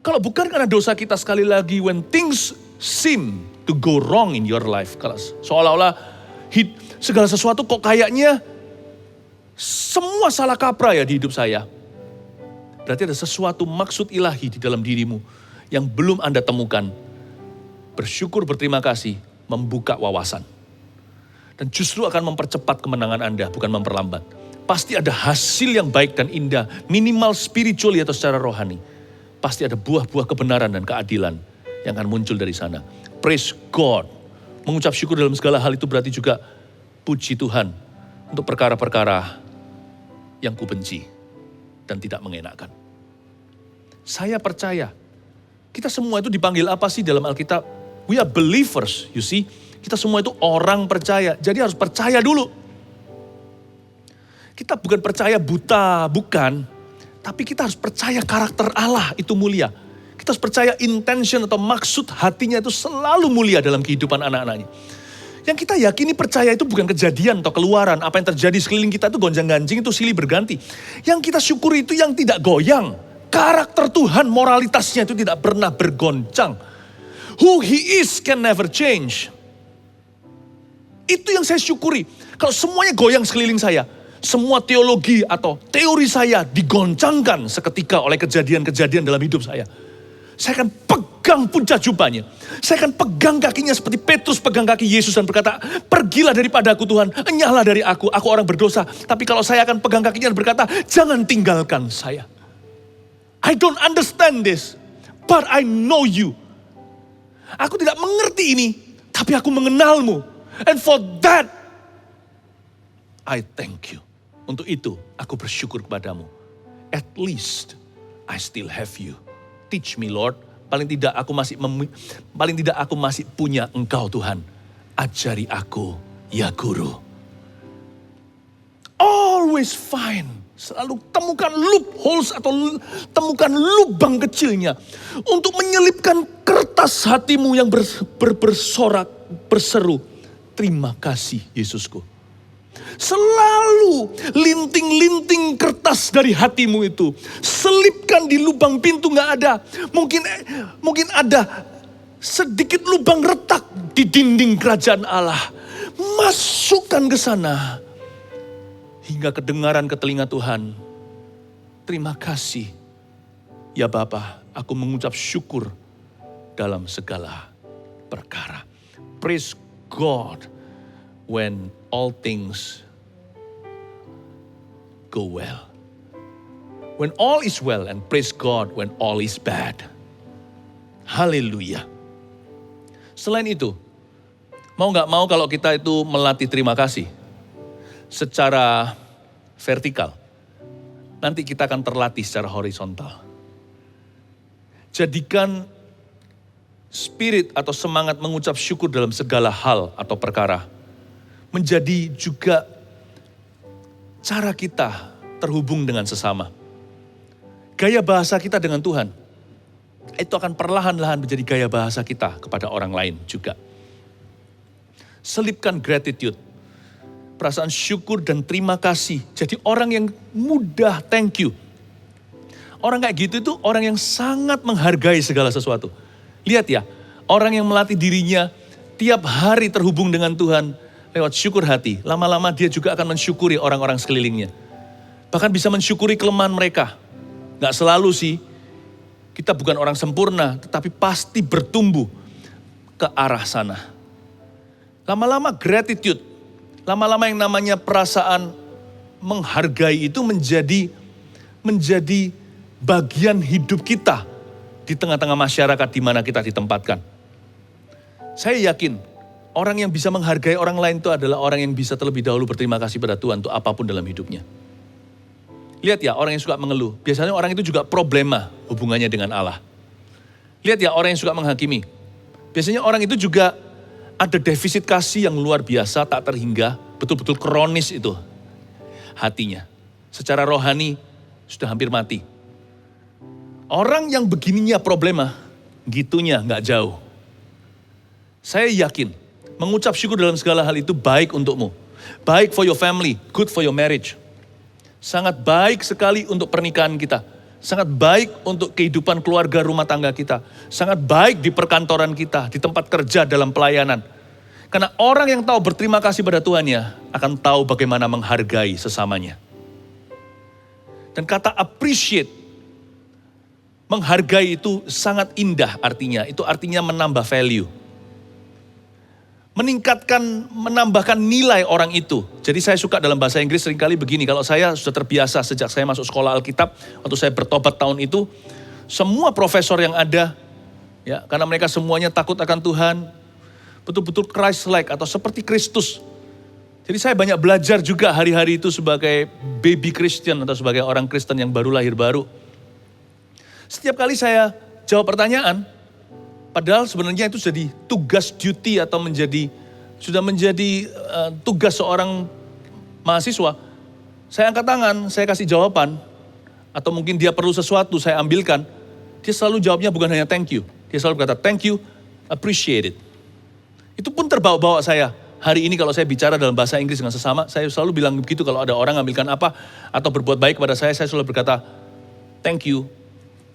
kalau bukan karena dosa kita sekali lagi, when things seem to go wrong in your life, kalau seolah-olah segala sesuatu kok kayaknya semua salah kaprah ya di hidup saya. Berarti ada sesuatu maksud ilahi di dalam dirimu yang belum Anda temukan. Bersyukur, berterima kasih, membuka wawasan. Dan justru akan mempercepat kemenangan Anda, bukan memperlambat. Pasti ada hasil yang baik dan indah, minimal spiritually atau secara rohani. Pasti ada buah-buah kebenaran dan keadilan yang akan muncul dari sana. Praise God. Mengucap syukur dalam segala hal itu berarti juga puji Tuhan untuk perkara-perkara yang kubenci dan tidak mengenakan. Saya percaya, kita semua itu dipanggil apa sih dalam Alkitab? We are believers, you see. Kita semua itu orang percaya, jadi harus percaya dulu. Kita bukan percaya buta, bukan. Tapi kita harus percaya karakter Allah itu mulia. Kita harus percaya intention atau maksud hatinya itu selalu mulia dalam kehidupan anak-anaknya. Yang kita yakini percaya itu bukan kejadian atau keluaran. Apa yang terjadi sekeliling kita itu gonjang-ganjing, itu silih berganti. Yang kita syukuri itu yang tidak goyang. Karakter Tuhan, moralitasnya itu tidak pernah bergoncang. Who He is can never change. Itu yang saya syukuri. Kalau semuanya goyang sekeliling saya, semua teologi atau teori saya digoncangkan seketika oleh kejadian-kejadian dalam hidup saya. Saya akan pegang puncak jubahnya. Saya akan pegang kakinya seperti Petrus pegang kaki Yesus dan berkata, pergilah daripadaku Tuhan, enyahlah dari aku orang berdosa. Tapi kalau saya akan pegang kakinya dan berkata, jangan tinggalkan saya. I don't understand this, but I know you. Aku tidak mengerti ini, tapi aku mengenalmu. And for that, I thank you. Untuk itu, aku bersyukur kepadamu. At least, I still have you. Teach me, Lord. Paling tidak aku masih punya Engkau, Tuhan. Ajari aku, ya Guru. Always find. Selalu temukan loopholes atau temukan lubang kecilnya. Untuk menyelipkan kertas hatimu yang bersorak, berseru. Terima kasih Yesusku. Selalu linting-linting kertas dari hatimu itu. Selipkan di lubang pintu, gak ada. Mungkin ada sedikit lubang retak di dinding kerajaan Allah. Masukkan ke sana. Hingga kedengaran ke telinga Tuhan. Terima kasih. Ya Bapa, aku mengucap syukur dalam segala perkara. Praise God when all things go well. When all is well, and praise God when all is bad. Haleluya. Selain itu, mau gak mau kalau kita itu melatih terima kasih secara vertikal, nanti kita akan terlatih secara horizontal. Jadikan spirit atau semangat mengucap syukur dalam segala hal atau perkara menjadi juga cara kita terhubung dengan sesama. Gaya bahasa kita dengan Tuhan itu akan perlahan-lahan menjadi gaya bahasa kita kepada orang lain juga. Selipkan gratitude. Perasaan syukur dan terima kasih. Jadi orang yang mudah thank you. Orang kayak gitu itu orang yang sangat menghargai segala sesuatu. Lihat ya, orang yang melatih dirinya tiap hari terhubung dengan Tuhan lewat syukur hati. Lama-lama dia juga akan mensyukuri orang-orang sekelilingnya. Bahkan bisa mensyukuri kelemahan mereka. Gak selalu sih, kita bukan orang sempurna, tetapi pasti bertumbuh ke arah sana. Lama-lama gratitude, lama-lama yang namanya perasaan menghargai itu menjadi bagian hidup kita di tengah-tengah masyarakat di mana kita ditempatkan. Saya yakin orang yang bisa menghargai orang lain itu adalah orang yang bisa terlebih dahulu berterima kasih pada Tuhan untuk apapun dalam hidupnya. Lihat ya, orang yang suka mengeluh, biasanya orang itu juga problema hubungannya dengan Allah. Lihat ya, orang yang suka menghakimi, biasanya orang itu juga ada defisit kasih yang luar biasa, tak terhingga, betul-betul kronis itu hatinya. Secara rohani sudah hampir mati. Orang yang begininya problema, gitunya nggak jauh. Saya yakin, mengucap syukur dalam segala hal itu baik untukmu. Baik for your family, good for your marriage. Sangat baik sekali untuk pernikahan kita. Sangat baik untuk kehidupan keluarga rumah tangga kita. Sangat baik di perkantoran kita, di tempat kerja dalam pelayanan. Karena orang yang tahu berterima kasih pada Tuhannya akan tahu bagaimana menghargai sesamanya. Dan kata appreciate, menghargai itu sangat indah artinya. Itu artinya menambah value. Menambahkan nilai orang itu. Jadi saya suka dalam bahasa Inggris seringkali begini, kalau saya sudah terbiasa sejak saya masuk sekolah Alkitab, waktu saya bertobat tahun itu, semua profesor yang ada, ya, karena mereka semuanya takut akan Tuhan, betul-betul Christ-like atau seperti Kristus. Jadi saya banyak belajar juga hari-hari itu sebagai baby Christian atau sebagai orang Kristen yang baru lahir baru. Setiap kali saya jawab pertanyaan, padahal sebenarnya itu jadi tugas duty atau sudah menjadi tugas seorang mahasiswa. Saya angkat tangan, saya kasih jawaban, atau mungkin dia perlu sesuatu, saya ambilkan. Dia selalu jawabnya bukan hanya thank you. Dia selalu berkata thank you, appreciate it. Itu pun terbawa-bawa saya. Hari ini kalau saya bicara dalam bahasa Inggris dengan sesama, saya selalu bilang begitu kalau ada orang ambilkan apa atau berbuat baik kepada saya selalu berkata thank you,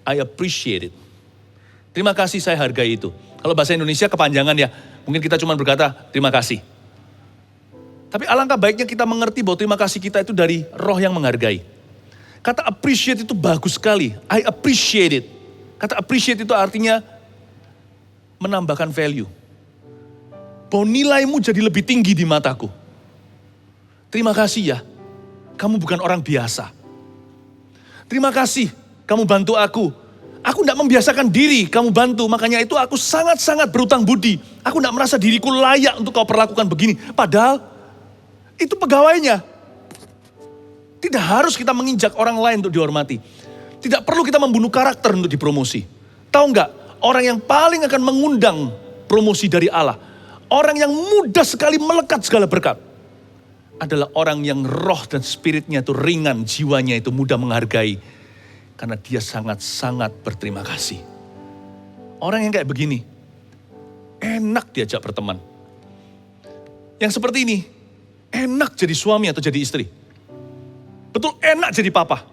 I appreciate it. Terima kasih, saya hargai itu. Kalau bahasa Indonesia kepanjangan ya, mungkin kita cuma berkata terima kasih. Tapi alangkah baiknya kita mengerti bahwa terima kasih kita itu dari roh yang menghargai. Kata appreciate itu bagus sekali, I appreciate it. Kata appreciate itu artinya menambahkan value. Bahwa nilaimu jadi lebih tinggi di mataku. Terima kasih ya, kamu bukan orang biasa. Terima kasih, kamu bantu aku. Aku tidak membiasakan diri kamu bantu, makanya itu aku sangat-sangat berutang budi. Aku tidak merasa diriku layak untuk kau perlakukan begini. Padahal itu pegawainya. Tidak harus kita menginjak orang lain untuk dihormati. Tidak perlu kita membunuh karakter untuk dipromosi. Tahu nggak, orang yang paling akan mengundang promosi dari Allah, orang yang mudah sekali melekat segala berkat, adalah orang yang roh dan spiritnya itu ringan, jiwanya itu mudah menghargai. Karena dia sangat-sangat berterima kasih. Orang yang kayak begini, enak diajak berteman. Yang seperti ini, enak jadi suami atau jadi istri. Betul, enak jadi papa.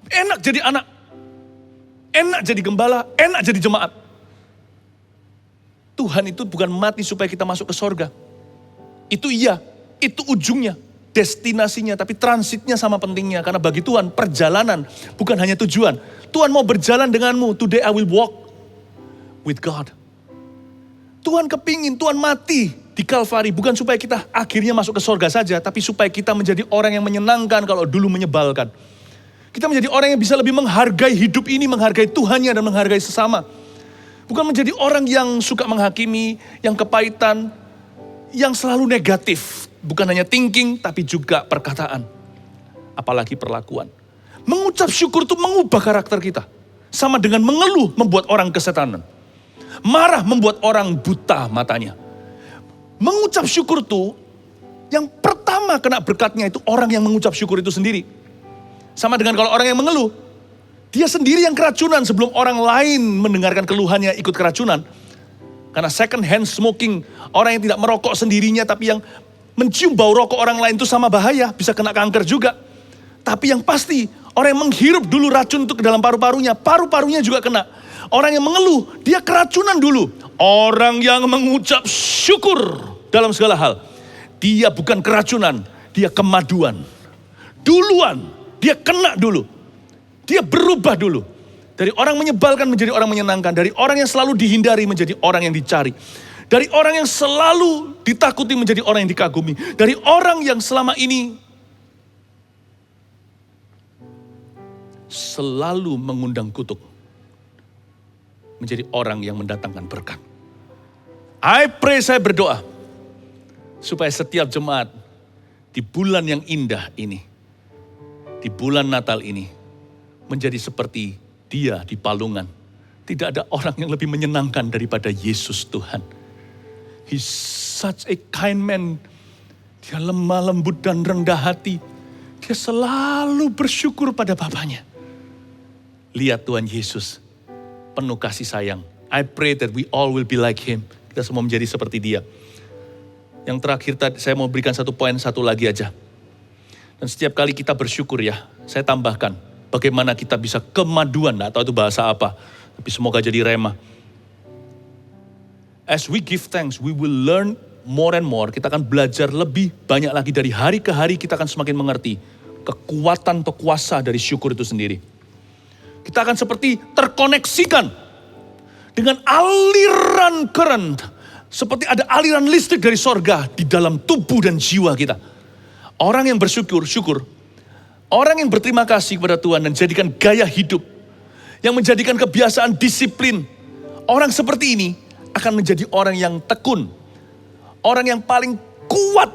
Enak jadi anak. Enak jadi gembala, enak jadi jemaat. Tuhan itu bukan mati supaya kita masuk ke sorga. Itu iya, itu ujungnya. Destinasinya, tapi transitnya sama pentingnya. Karena bagi Tuhan, perjalanan bukan hanya tujuan. Tuhan mau berjalan denganmu. Today I will walk with God. Tuhan kepingin, Tuhan mati di Kalvari. Bukan supaya kita akhirnya masuk ke sorga saja. Tapi supaya kita menjadi orang yang menyenangkan kalau dulu menyebalkan. Kita menjadi orang yang bisa lebih menghargai hidup ini, menghargai Tuhannya dan menghargai sesama. Bukan menjadi orang yang suka menghakimi, yang kepahitan, yang selalu negatif. Bukan hanya thinking, tapi juga perkataan. Apalagi perlakuan. Mengucap syukur itu mengubah karakter kita. Sama dengan mengeluh membuat orang kesetanan. Marah membuat orang buta matanya. Mengucap syukur itu, yang pertama kena berkatnya itu orang yang mengucap syukur itu sendiri. Sama dengan kalau orang yang mengeluh, dia sendiri yang keracunan sebelum orang lain mendengarkan keluhannya ikut keracunan. Karena second hand smoking, orang yang tidak merokok sendirinya tapi yang mencium bau rokok orang lain itu sama bahaya, bisa kena kanker juga. Tapi yang pasti, orang yang menghirup dulu racun itu ke dalam paru-parunya, paru-parunya juga kena. Orang yang mengeluh, dia keracunan dulu. Orang yang mengucap syukur dalam segala hal, dia bukan keracunan, dia kemaduan. Duluan, dia kena dulu. Dia berubah dulu. Dari orang menyebalkan menjadi orang menyenangkan. Dari orang yang selalu dihindari menjadi orang yang dicari. Dari orang yang selalu ditakuti menjadi orang yang dikagumi. Dari orang yang selama ini selalu mengundang kutuk, menjadi orang yang mendatangkan berkat. Saya berdoa supaya setiap jemaat di bulan yang indah ini, di bulan Natal ini, menjadi seperti dia di palungan. Tidak ada orang yang lebih menyenangkan daripada Yesus Tuhan. He's such a kind man. Dia lemah lembut dan rendah hati. Dia selalu bersyukur pada Bapaknya. Lihat Tuhan Yesus, penuh kasih sayang. I pray that we all will be like him. Kita semua menjadi seperti dia. Yang terakhir saya mau berikan satu poin satu lagi aja. Dan setiap kali kita bersyukur ya, saya tambahkan. Bagaimana kita bisa kemaduan, gak tahu itu bahasa apa. Tapi semoga jadi rema. As we give thanks, we will learn more and more. Kita akan belajar lebih banyak lagi dari hari ke hari. Kita akan semakin mengerti kekuatan atau kuasa dari syukur itu sendiri. Kita akan seperti terkoneksikan dengan aliran current. Seperti ada aliran listrik dari sorga di dalam tubuh dan jiwa kita. Orang yang bersyukur, orang yang berterima kasih kepada Tuhan dan jadikan gaya hidup, yang menjadikan kebiasaan disiplin, orang seperti ini akan menjadi orang yang tekun, orang yang paling kuat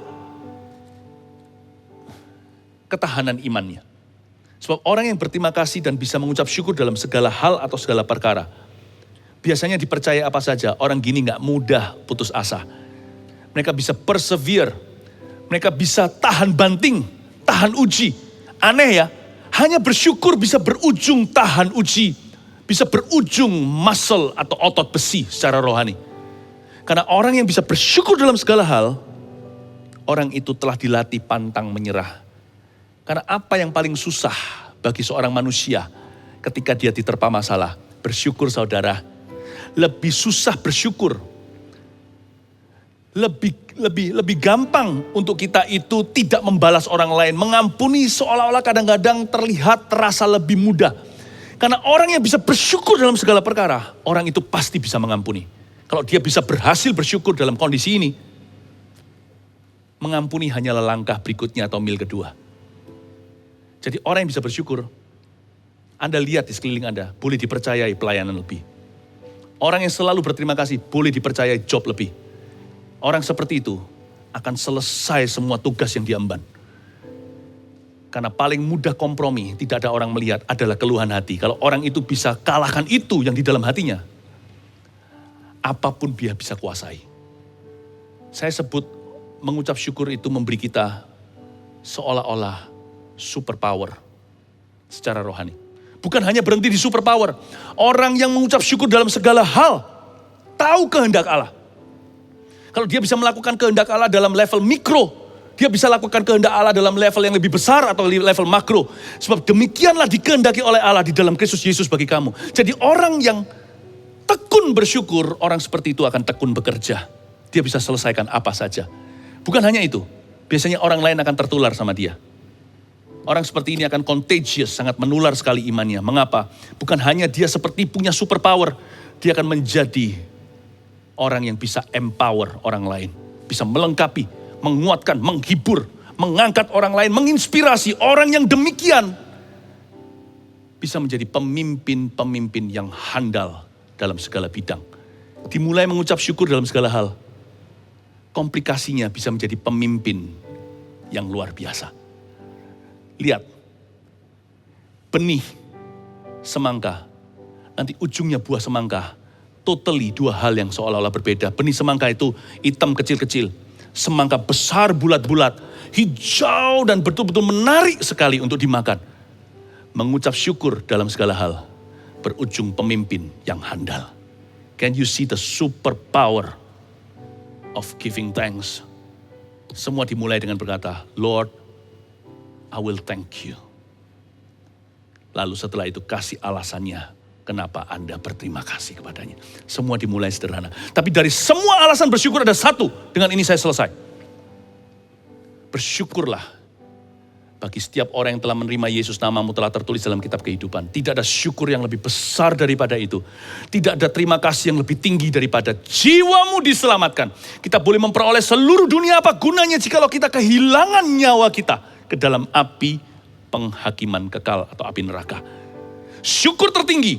ketahanan imannya. Sebab orang yang berterima kasih dan bisa mengucap syukur dalam segala hal atau segala perkara, biasanya dipercaya apa saja, orang gini gak mudah putus asa. Mereka bisa persevere, mereka bisa tahan banting, tahan uji. Aneh ya, hanya bersyukur bisa berujung tahan uji, bisa berujung muscle atau otot besi secara rohani. Karena orang yang bisa bersyukur dalam segala hal, orang itu telah dilatih pantang menyerah. Karena apa yang paling susah bagi seorang manusia ketika dia diterpa masalah? Bersyukur saudara, lebih susah bersyukur. Lebih gampang untuk kita itu tidak membalas orang lain. Mengampuni seolah-olah kadang-kadang terasa lebih mudah. Karena orang yang bisa bersyukur dalam segala perkara, orang itu pasti bisa mengampuni. Kalau dia bisa berhasil bersyukur dalam kondisi ini, mengampuni hanyalah langkah berikutnya atau mil kedua. Jadi orang yang bisa bersyukur, Anda lihat di sekeliling Anda, boleh dipercayai pelayanan lebih. Orang yang selalu berterima kasih, boleh dipercayai job lebih. Orang seperti itu akan selesai semua tugas yang diemban. Karena paling mudah kompromi, tidak ada orang melihat, adalah keluhan hati. Kalau orang itu bisa kalahkan itu yang di dalam hatinya, apapun dia bisa kuasai. Saya sebut mengucap syukur itu memberi kita seolah-olah superpower secara rohani. Bukan hanya berhenti di superpower. Orang yang mengucap syukur dalam segala hal, tahu kehendak Allah. Kalau dia bisa melakukan kehendak Allah dalam level mikro, dia bisa lakukan kehendak Allah dalam level yang lebih besar atau level makro. Sebab demikianlah dikehendaki oleh Allah di dalam Kristus Yesus bagi kamu. Jadi orang yang tekun bersyukur, orang seperti itu akan tekun bekerja. Dia bisa selesaikan apa saja. Bukan hanya itu, biasanya orang lain akan tertular sama dia. Orang seperti ini akan contagious, sangat menular sekali imannya. Mengapa? Bukan hanya dia seperti punya superpower, dia akan menjadi orang yang bisa empower orang lain. Bisa melengkapi, menguatkan, menghibur, mengangkat orang lain, menginspirasi. Orang yang demikian bisa menjadi pemimpin-pemimpin yang handal dalam segala bidang. Dimulai mengucap syukur dalam segala hal. Komplikasinya bisa menjadi pemimpin yang luar biasa. Lihat, benih semangka, nanti ujungnya buah semangka. Totally dua hal yang seolah-olah berbeda. Benih semangka itu hitam kecil-kecil. Semangka besar bulat-bulat. Hijau dan betul-betul menarik sekali untuk dimakan. Mengucap syukur dalam segala hal. Berujung pemimpin yang handal. Can you see the superpower of giving thanks? Semua dimulai dengan berkata, Lord, I will thank you. Lalu setelah itu kasih alasannya, kenapa Anda berterima kasih kepadanya. Semua dimulai sederhana. Tapi dari semua alasan bersyukur ada satu, dengan ini saya selesai. Bersyukurlah bagi setiap orang yang telah menerima Yesus, namamu telah tertulis dalam kitab kehidupan. Tidak ada syukur yang lebih besar daripada itu. Tidak ada terima kasih yang lebih tinggi daripada jiwamu diselamatkan. Kita boleh memperoleh seluruh dunia, apa gunanya jikalau kita kehilangan nyawa kita ke dalam api penghakiman kekal atau api neraka. Syukur tertinggi,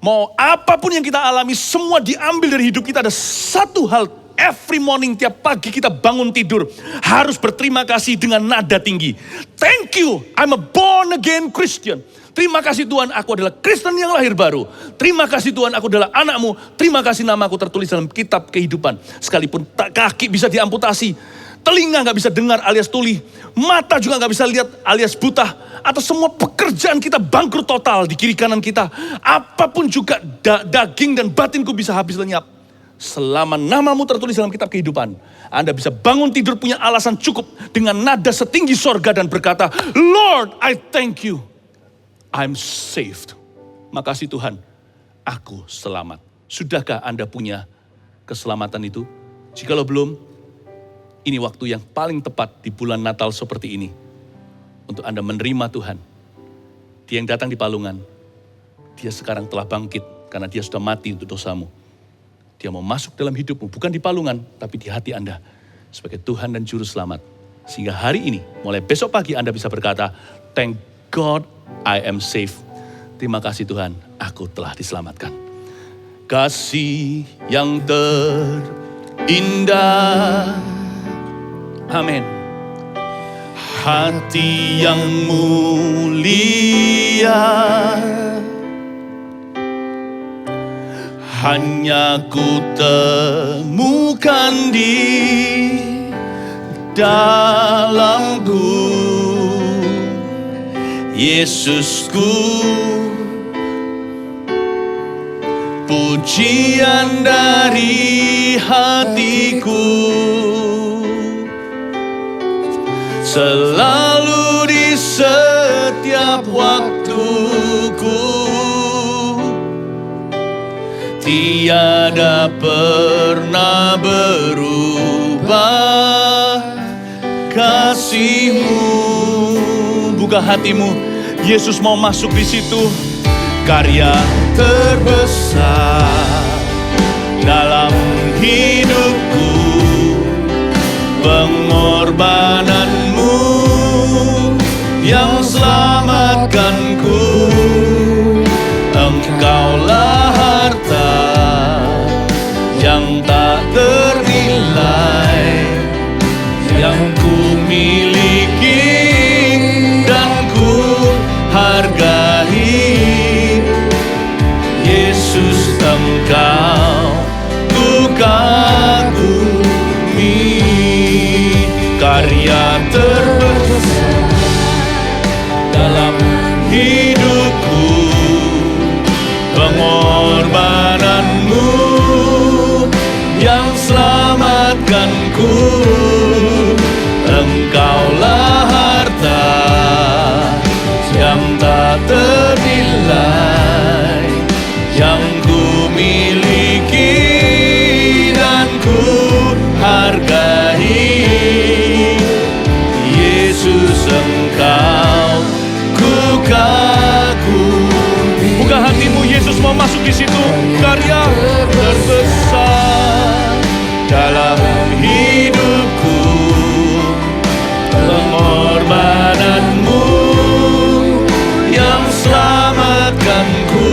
mau apapun yang kita alami, semua diambil dari hidup kita. Ada satu hal, every morning, tiap pagi kita bangun tidur, harus berterima kasih dengan nada tinggi. Thank you, I'm a born again Christian. Terima kasih Tuhan, aku adalah Kristen yang lahir baru. Terima kasih Tuhan, aku adalah anakmu. Terima kasih namaku tertulis dalam kitab kehidupan. Sekalipun kaki bisa diamputasi, telinga gak bisa dengar alias tuli, mata juga gak bisa lihat alias buta, atau semua pekerjaan kita bangkrut total di kiri kanan kita. Apapun juga daging dan batinku bisa habis lenyap. Selama namamu tertulis dalam kitab kehidupan, Anda bisa bangun tidur punya alasan cukup dengan nada setinggi sorga dan berkata, Lord, I thank you. I'm saved. Makasih Tuhan, aku selamat. Sudahkah Anda punya keselamatan itu? Jikalau belum, ini waktu yang paling tepat di bulan Natal seperti ini. Untuk Anda menerima Tuhan. Dia yang datang di palungan, dia sekarang telah bangkit karena dia sudah mati untuk dosamu. Dia mau masuk dalam hidupmu, bukan di palungan, tapi di hati Anda. Sebagai Tuhan dan Juru Selamat. Sehingga hari ini, mulai besok pagi Anda bisa berkata, thank God I am safe. Terima kasih Tuhan, aku telah diselamatkan. Kasih yang terindah. Amin. Hati yang mulia. Hanya ku temukan di dalamku, Yesusku. Pujian dari hatiku, selalu di setiap waktuku. Tiada pernah berubah kasih-Mu. Buka hatimu, Yesus mau masuk di situ. Karya terbesar dalam hidupku, pengorbananmu yang selamatkanku. Engkaulah harta yang tak ternilai, yang ku miliki dan ku hargai. Yesus, Engkau ku kagumi. Karya terbesar dalam hidupku, pengorbananmu yang selamatkanku. Engkaulah harta yang tak ternilai, yang ku miliki dan ku hargai. Yesus, Engkau ku kagumi. Buka hatimu, Yesus mau masuk di situ. Karya terbesar dalam hidupku, pengorbananmu yang selamatkanku.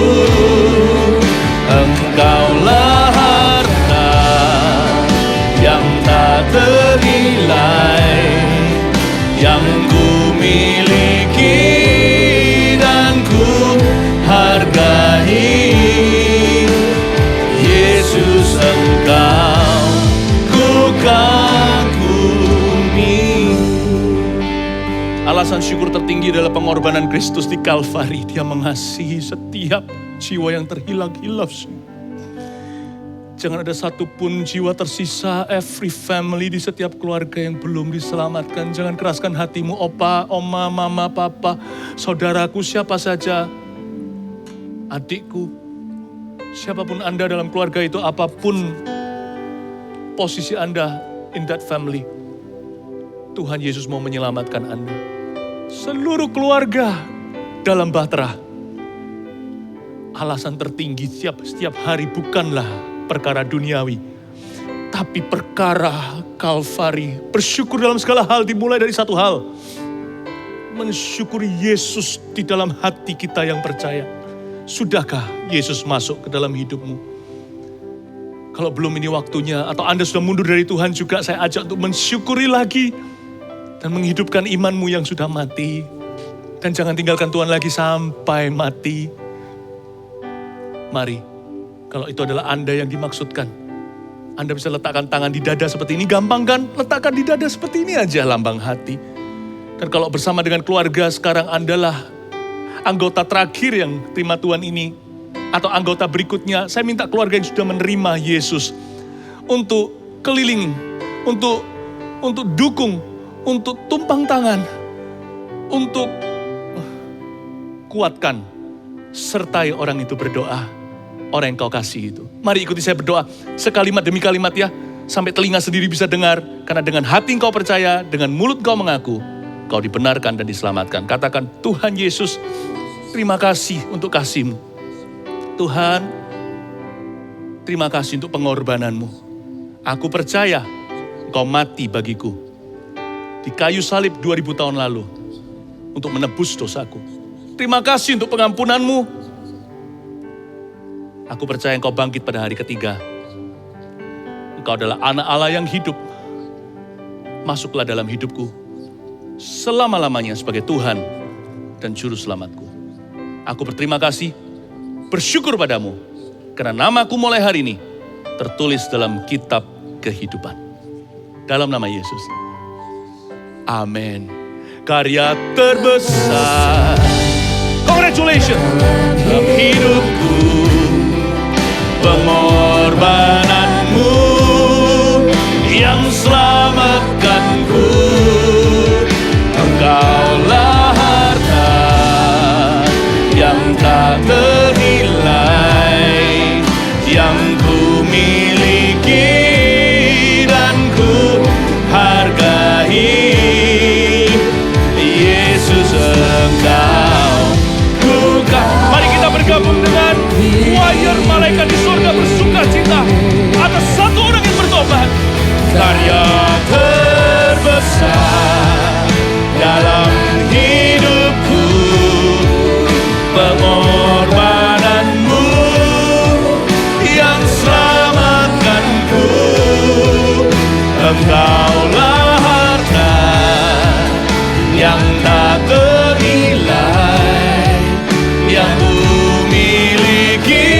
Engkaulah harta yang tak ternilai, yang ku miliki dan ku hargai. Yesus, Engkau ku kagumi. Alasan syukur tertinggi adalah pengorbanan Kristus di Kalvari. Dia mengasihi setiap jiwa yang terhilang-hilang. Jangan ada satupun jiwa tersisa, every family di setiap keluarga yang belum diselamatkan. Jangan keraskan hatimu, opa, oma, mama, papa, saudaraku, siapa saja, adikku, siapapun Anda dalam keluarga itu, apapun posisi Anda in that family, Tuhan Yesus mau menyelamatkan Anda. Seluruh keluarga dalam bahtera. Alasan tertinggi setiap hari bukanlah perkara duniawi, tapi perkara Kalvari. Bersyukur dalam segala hal dimulai dari satu hal. Mensyukuri Yesus di dalam hati kita yang percaya. Sudahkah Yesus masuk ke dalam hidupmu? Kalau belum, ini waktunya, atau Anda sudah mundur dari Tuhan juga, saya ajak untuk mensyukuri lagi dan menghidupkan imanmu yang sudah mati. Dan jangan tinggalkan Tuhan lagi sampai mati. Mari, kalau itu adalah Anda yang dimaksudkan, Anda bisa letakkan tangan di dada seperti ini. Gampang kan? Letakkan di dada seperti ini aja, lambang hati. Dan kalau bersama dengan keluarga, sekarang Andalah anggota terakhir yang terima Tuhan ini, atau anggota berikutnya, saya minta keluarga yang sudah menerima Yesus untuk keliling, untuk dukung, untuk tumpang tangan, untuk kuatkan, sertai orang itu berdoa, orang yang kau kasih itu. Mari ikuti saya berdoa, sekalimat demi kalimat ya, sampai telinga sendiri bisa dengar, karena dengan hati kau percaya, dengan mulut kau mengaku, kau dibenarkan dan diselamatkan. Katakan, Tuhan Yesus, terima kasih untuk kasih-Mu. Tuhan, terima kasih untuk pengorbanan-Mu. Aku percaya Engkau mati bagiku di kayu salib 2000 tahun lalu untuk menebus dosaku. Terima kasih untuk pengampunan-Mu. Aku percaya Engkau bangkit pada hari ketiga. Engkau adalah anak Allah yang hidup. Masuklah dalam hidupku selama-lamanya sebagai Tuhan dan Juru Selamatku. Aku berterima kasih, bersyukur padamu, karena namaku mulai hari ini tertulis dalam kitab kehidupan. Dalam nama Yesus. Amin. Karya terbesar, congratulations, dalam hidupku, pengorbananmu yang selamatkanku. Engkaulah harta yang tak ternilai, yang ku miliki dan ku hargai. Yesus, Engkau bukan. Mari kita bergabung dengan choir malaikat di surga bersuka cita atas satu orang yang bertobat. Karya terbesar dalam hidupku, pengorbananmu yang selamatkanku. Engkaulah harta yang tak ternilai, yang ku miliki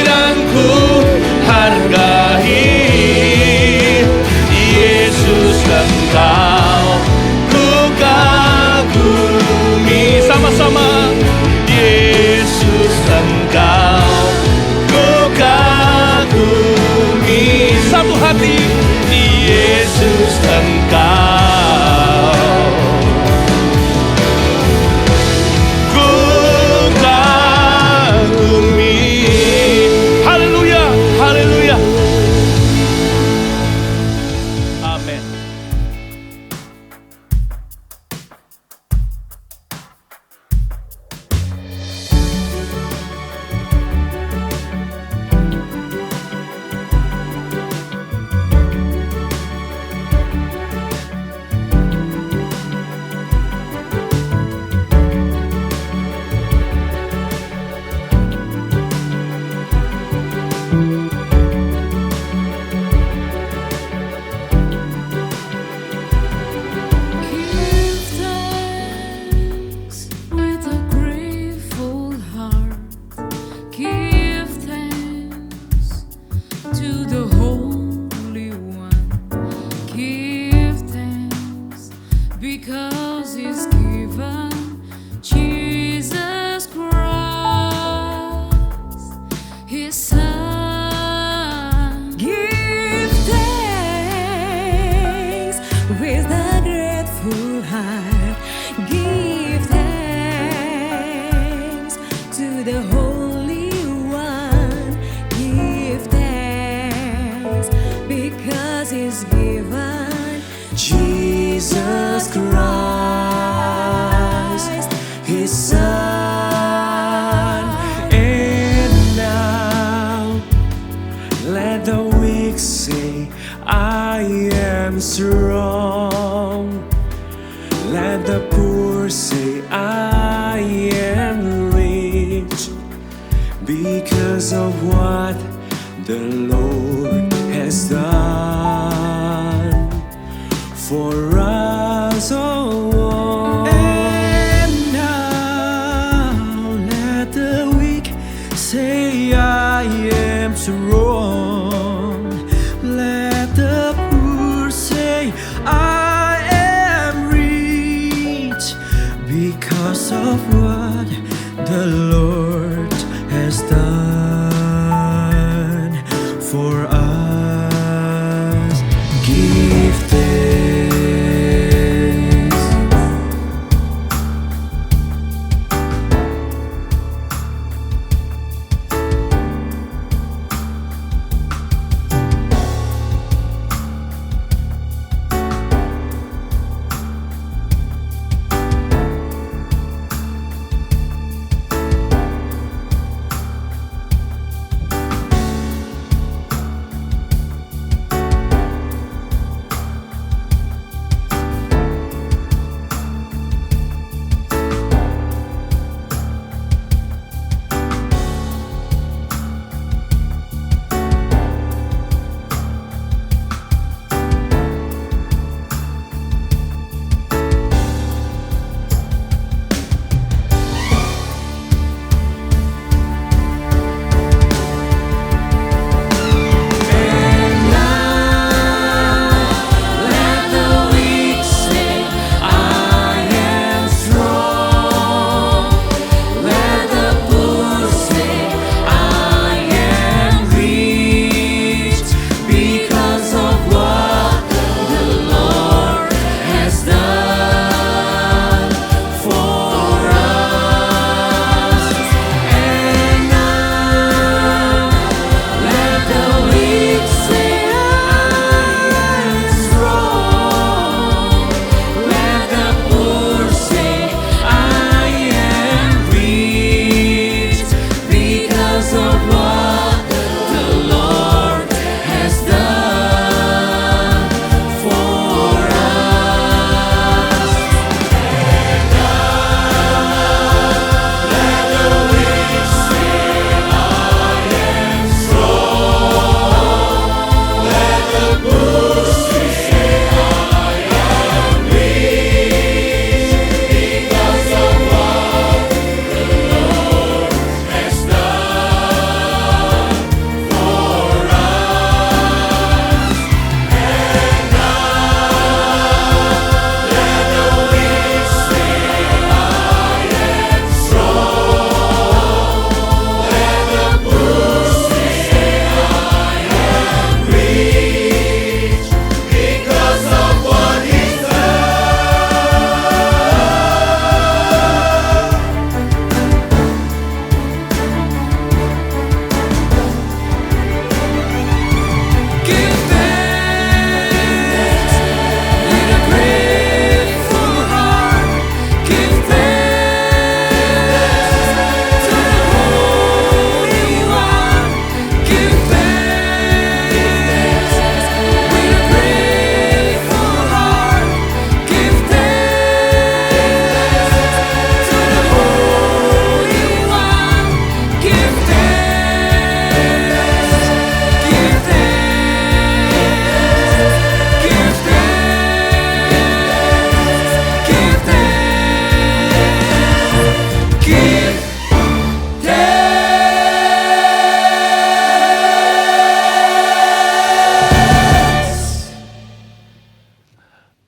dan ku hargai. Yesus, Engkau ku kagumi. Sama-sama. Yesus, Engkau ku kagumi. Satu hati. Yesus, Engkau ku kagumi. Haleluya, haleluya. Amin. Because He's given Jesus Christ, His Son. Give thanks to the Holy One. Give thanks because He's given Jesus Christ, His Son. And now let the weak say, I am strong. Let the poor say, I am rich, because of what the Lord has done for us. Oh, and now let the weak say, I am strong. Let the poor say, I am rich, because of what the Lord has done for us. Give thanks.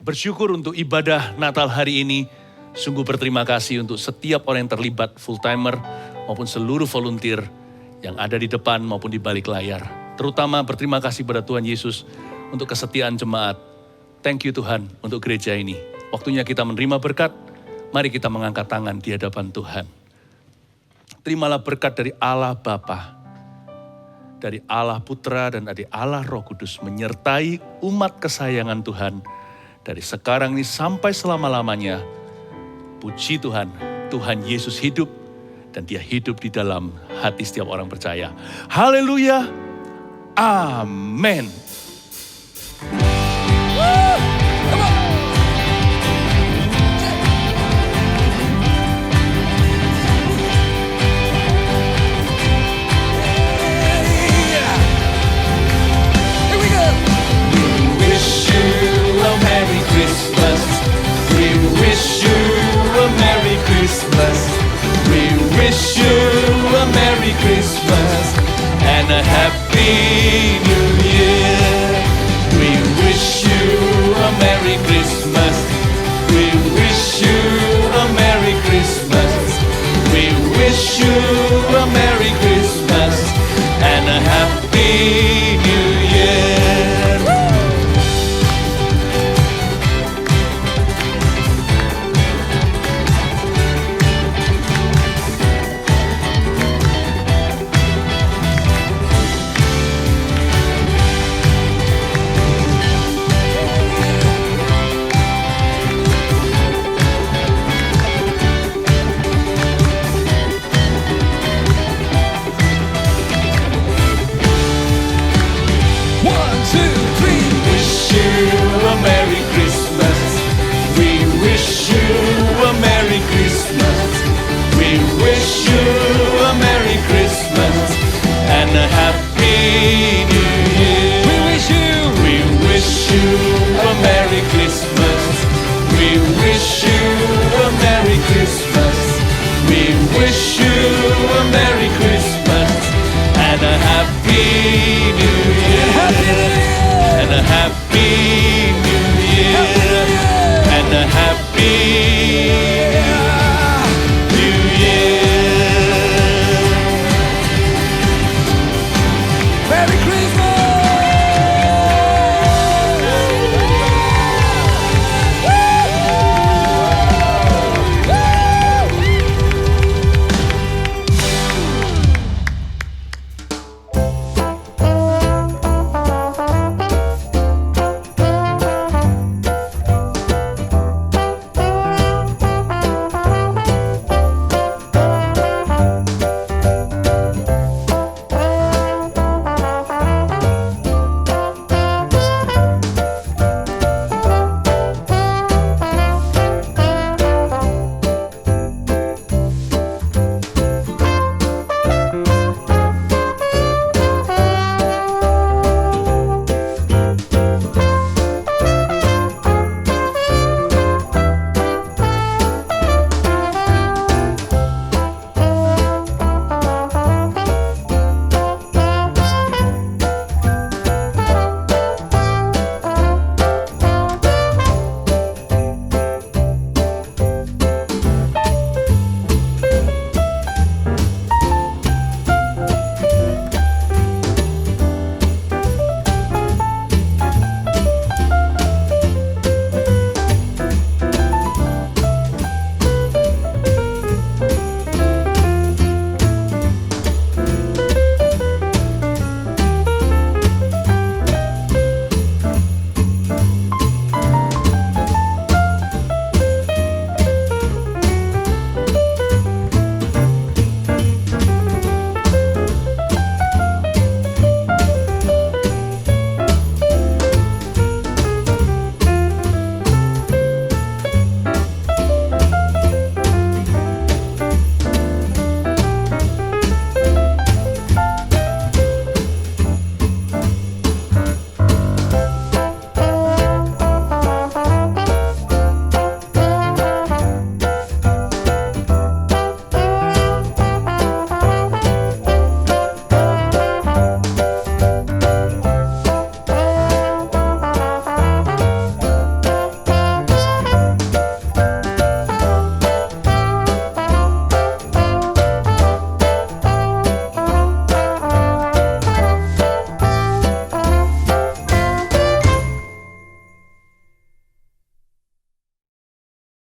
Bersyukur untuk ibadah Natal hari ini. Sungguh berterima kasih untuk setiap orang yang terlibat, full-timer maupun seluruh volunteer yang ada di depan maupun di balik layar. Terutama berterima kasih pada Tuhan Yesus untuk kesetiaan jemaat. Thank you Tuhan untuk gereja ini. Waktunya kita menerima berkat. Mari kita mengangkat tangan di hadapan Tuhan. Terimalah berkat dari Allah Bapa, dari Allah Putra dan dari Allah Roh Kudus menyertai umat kesayangan Tuhan dari sekarang ini sampai selama-lamanya. Puji Tuhan, Tuhan Yesus hidup dan dia hidup di dalam hati setiap orang percaya. Haleluya. Amin. We wish you a Merry Christmas and a Happy New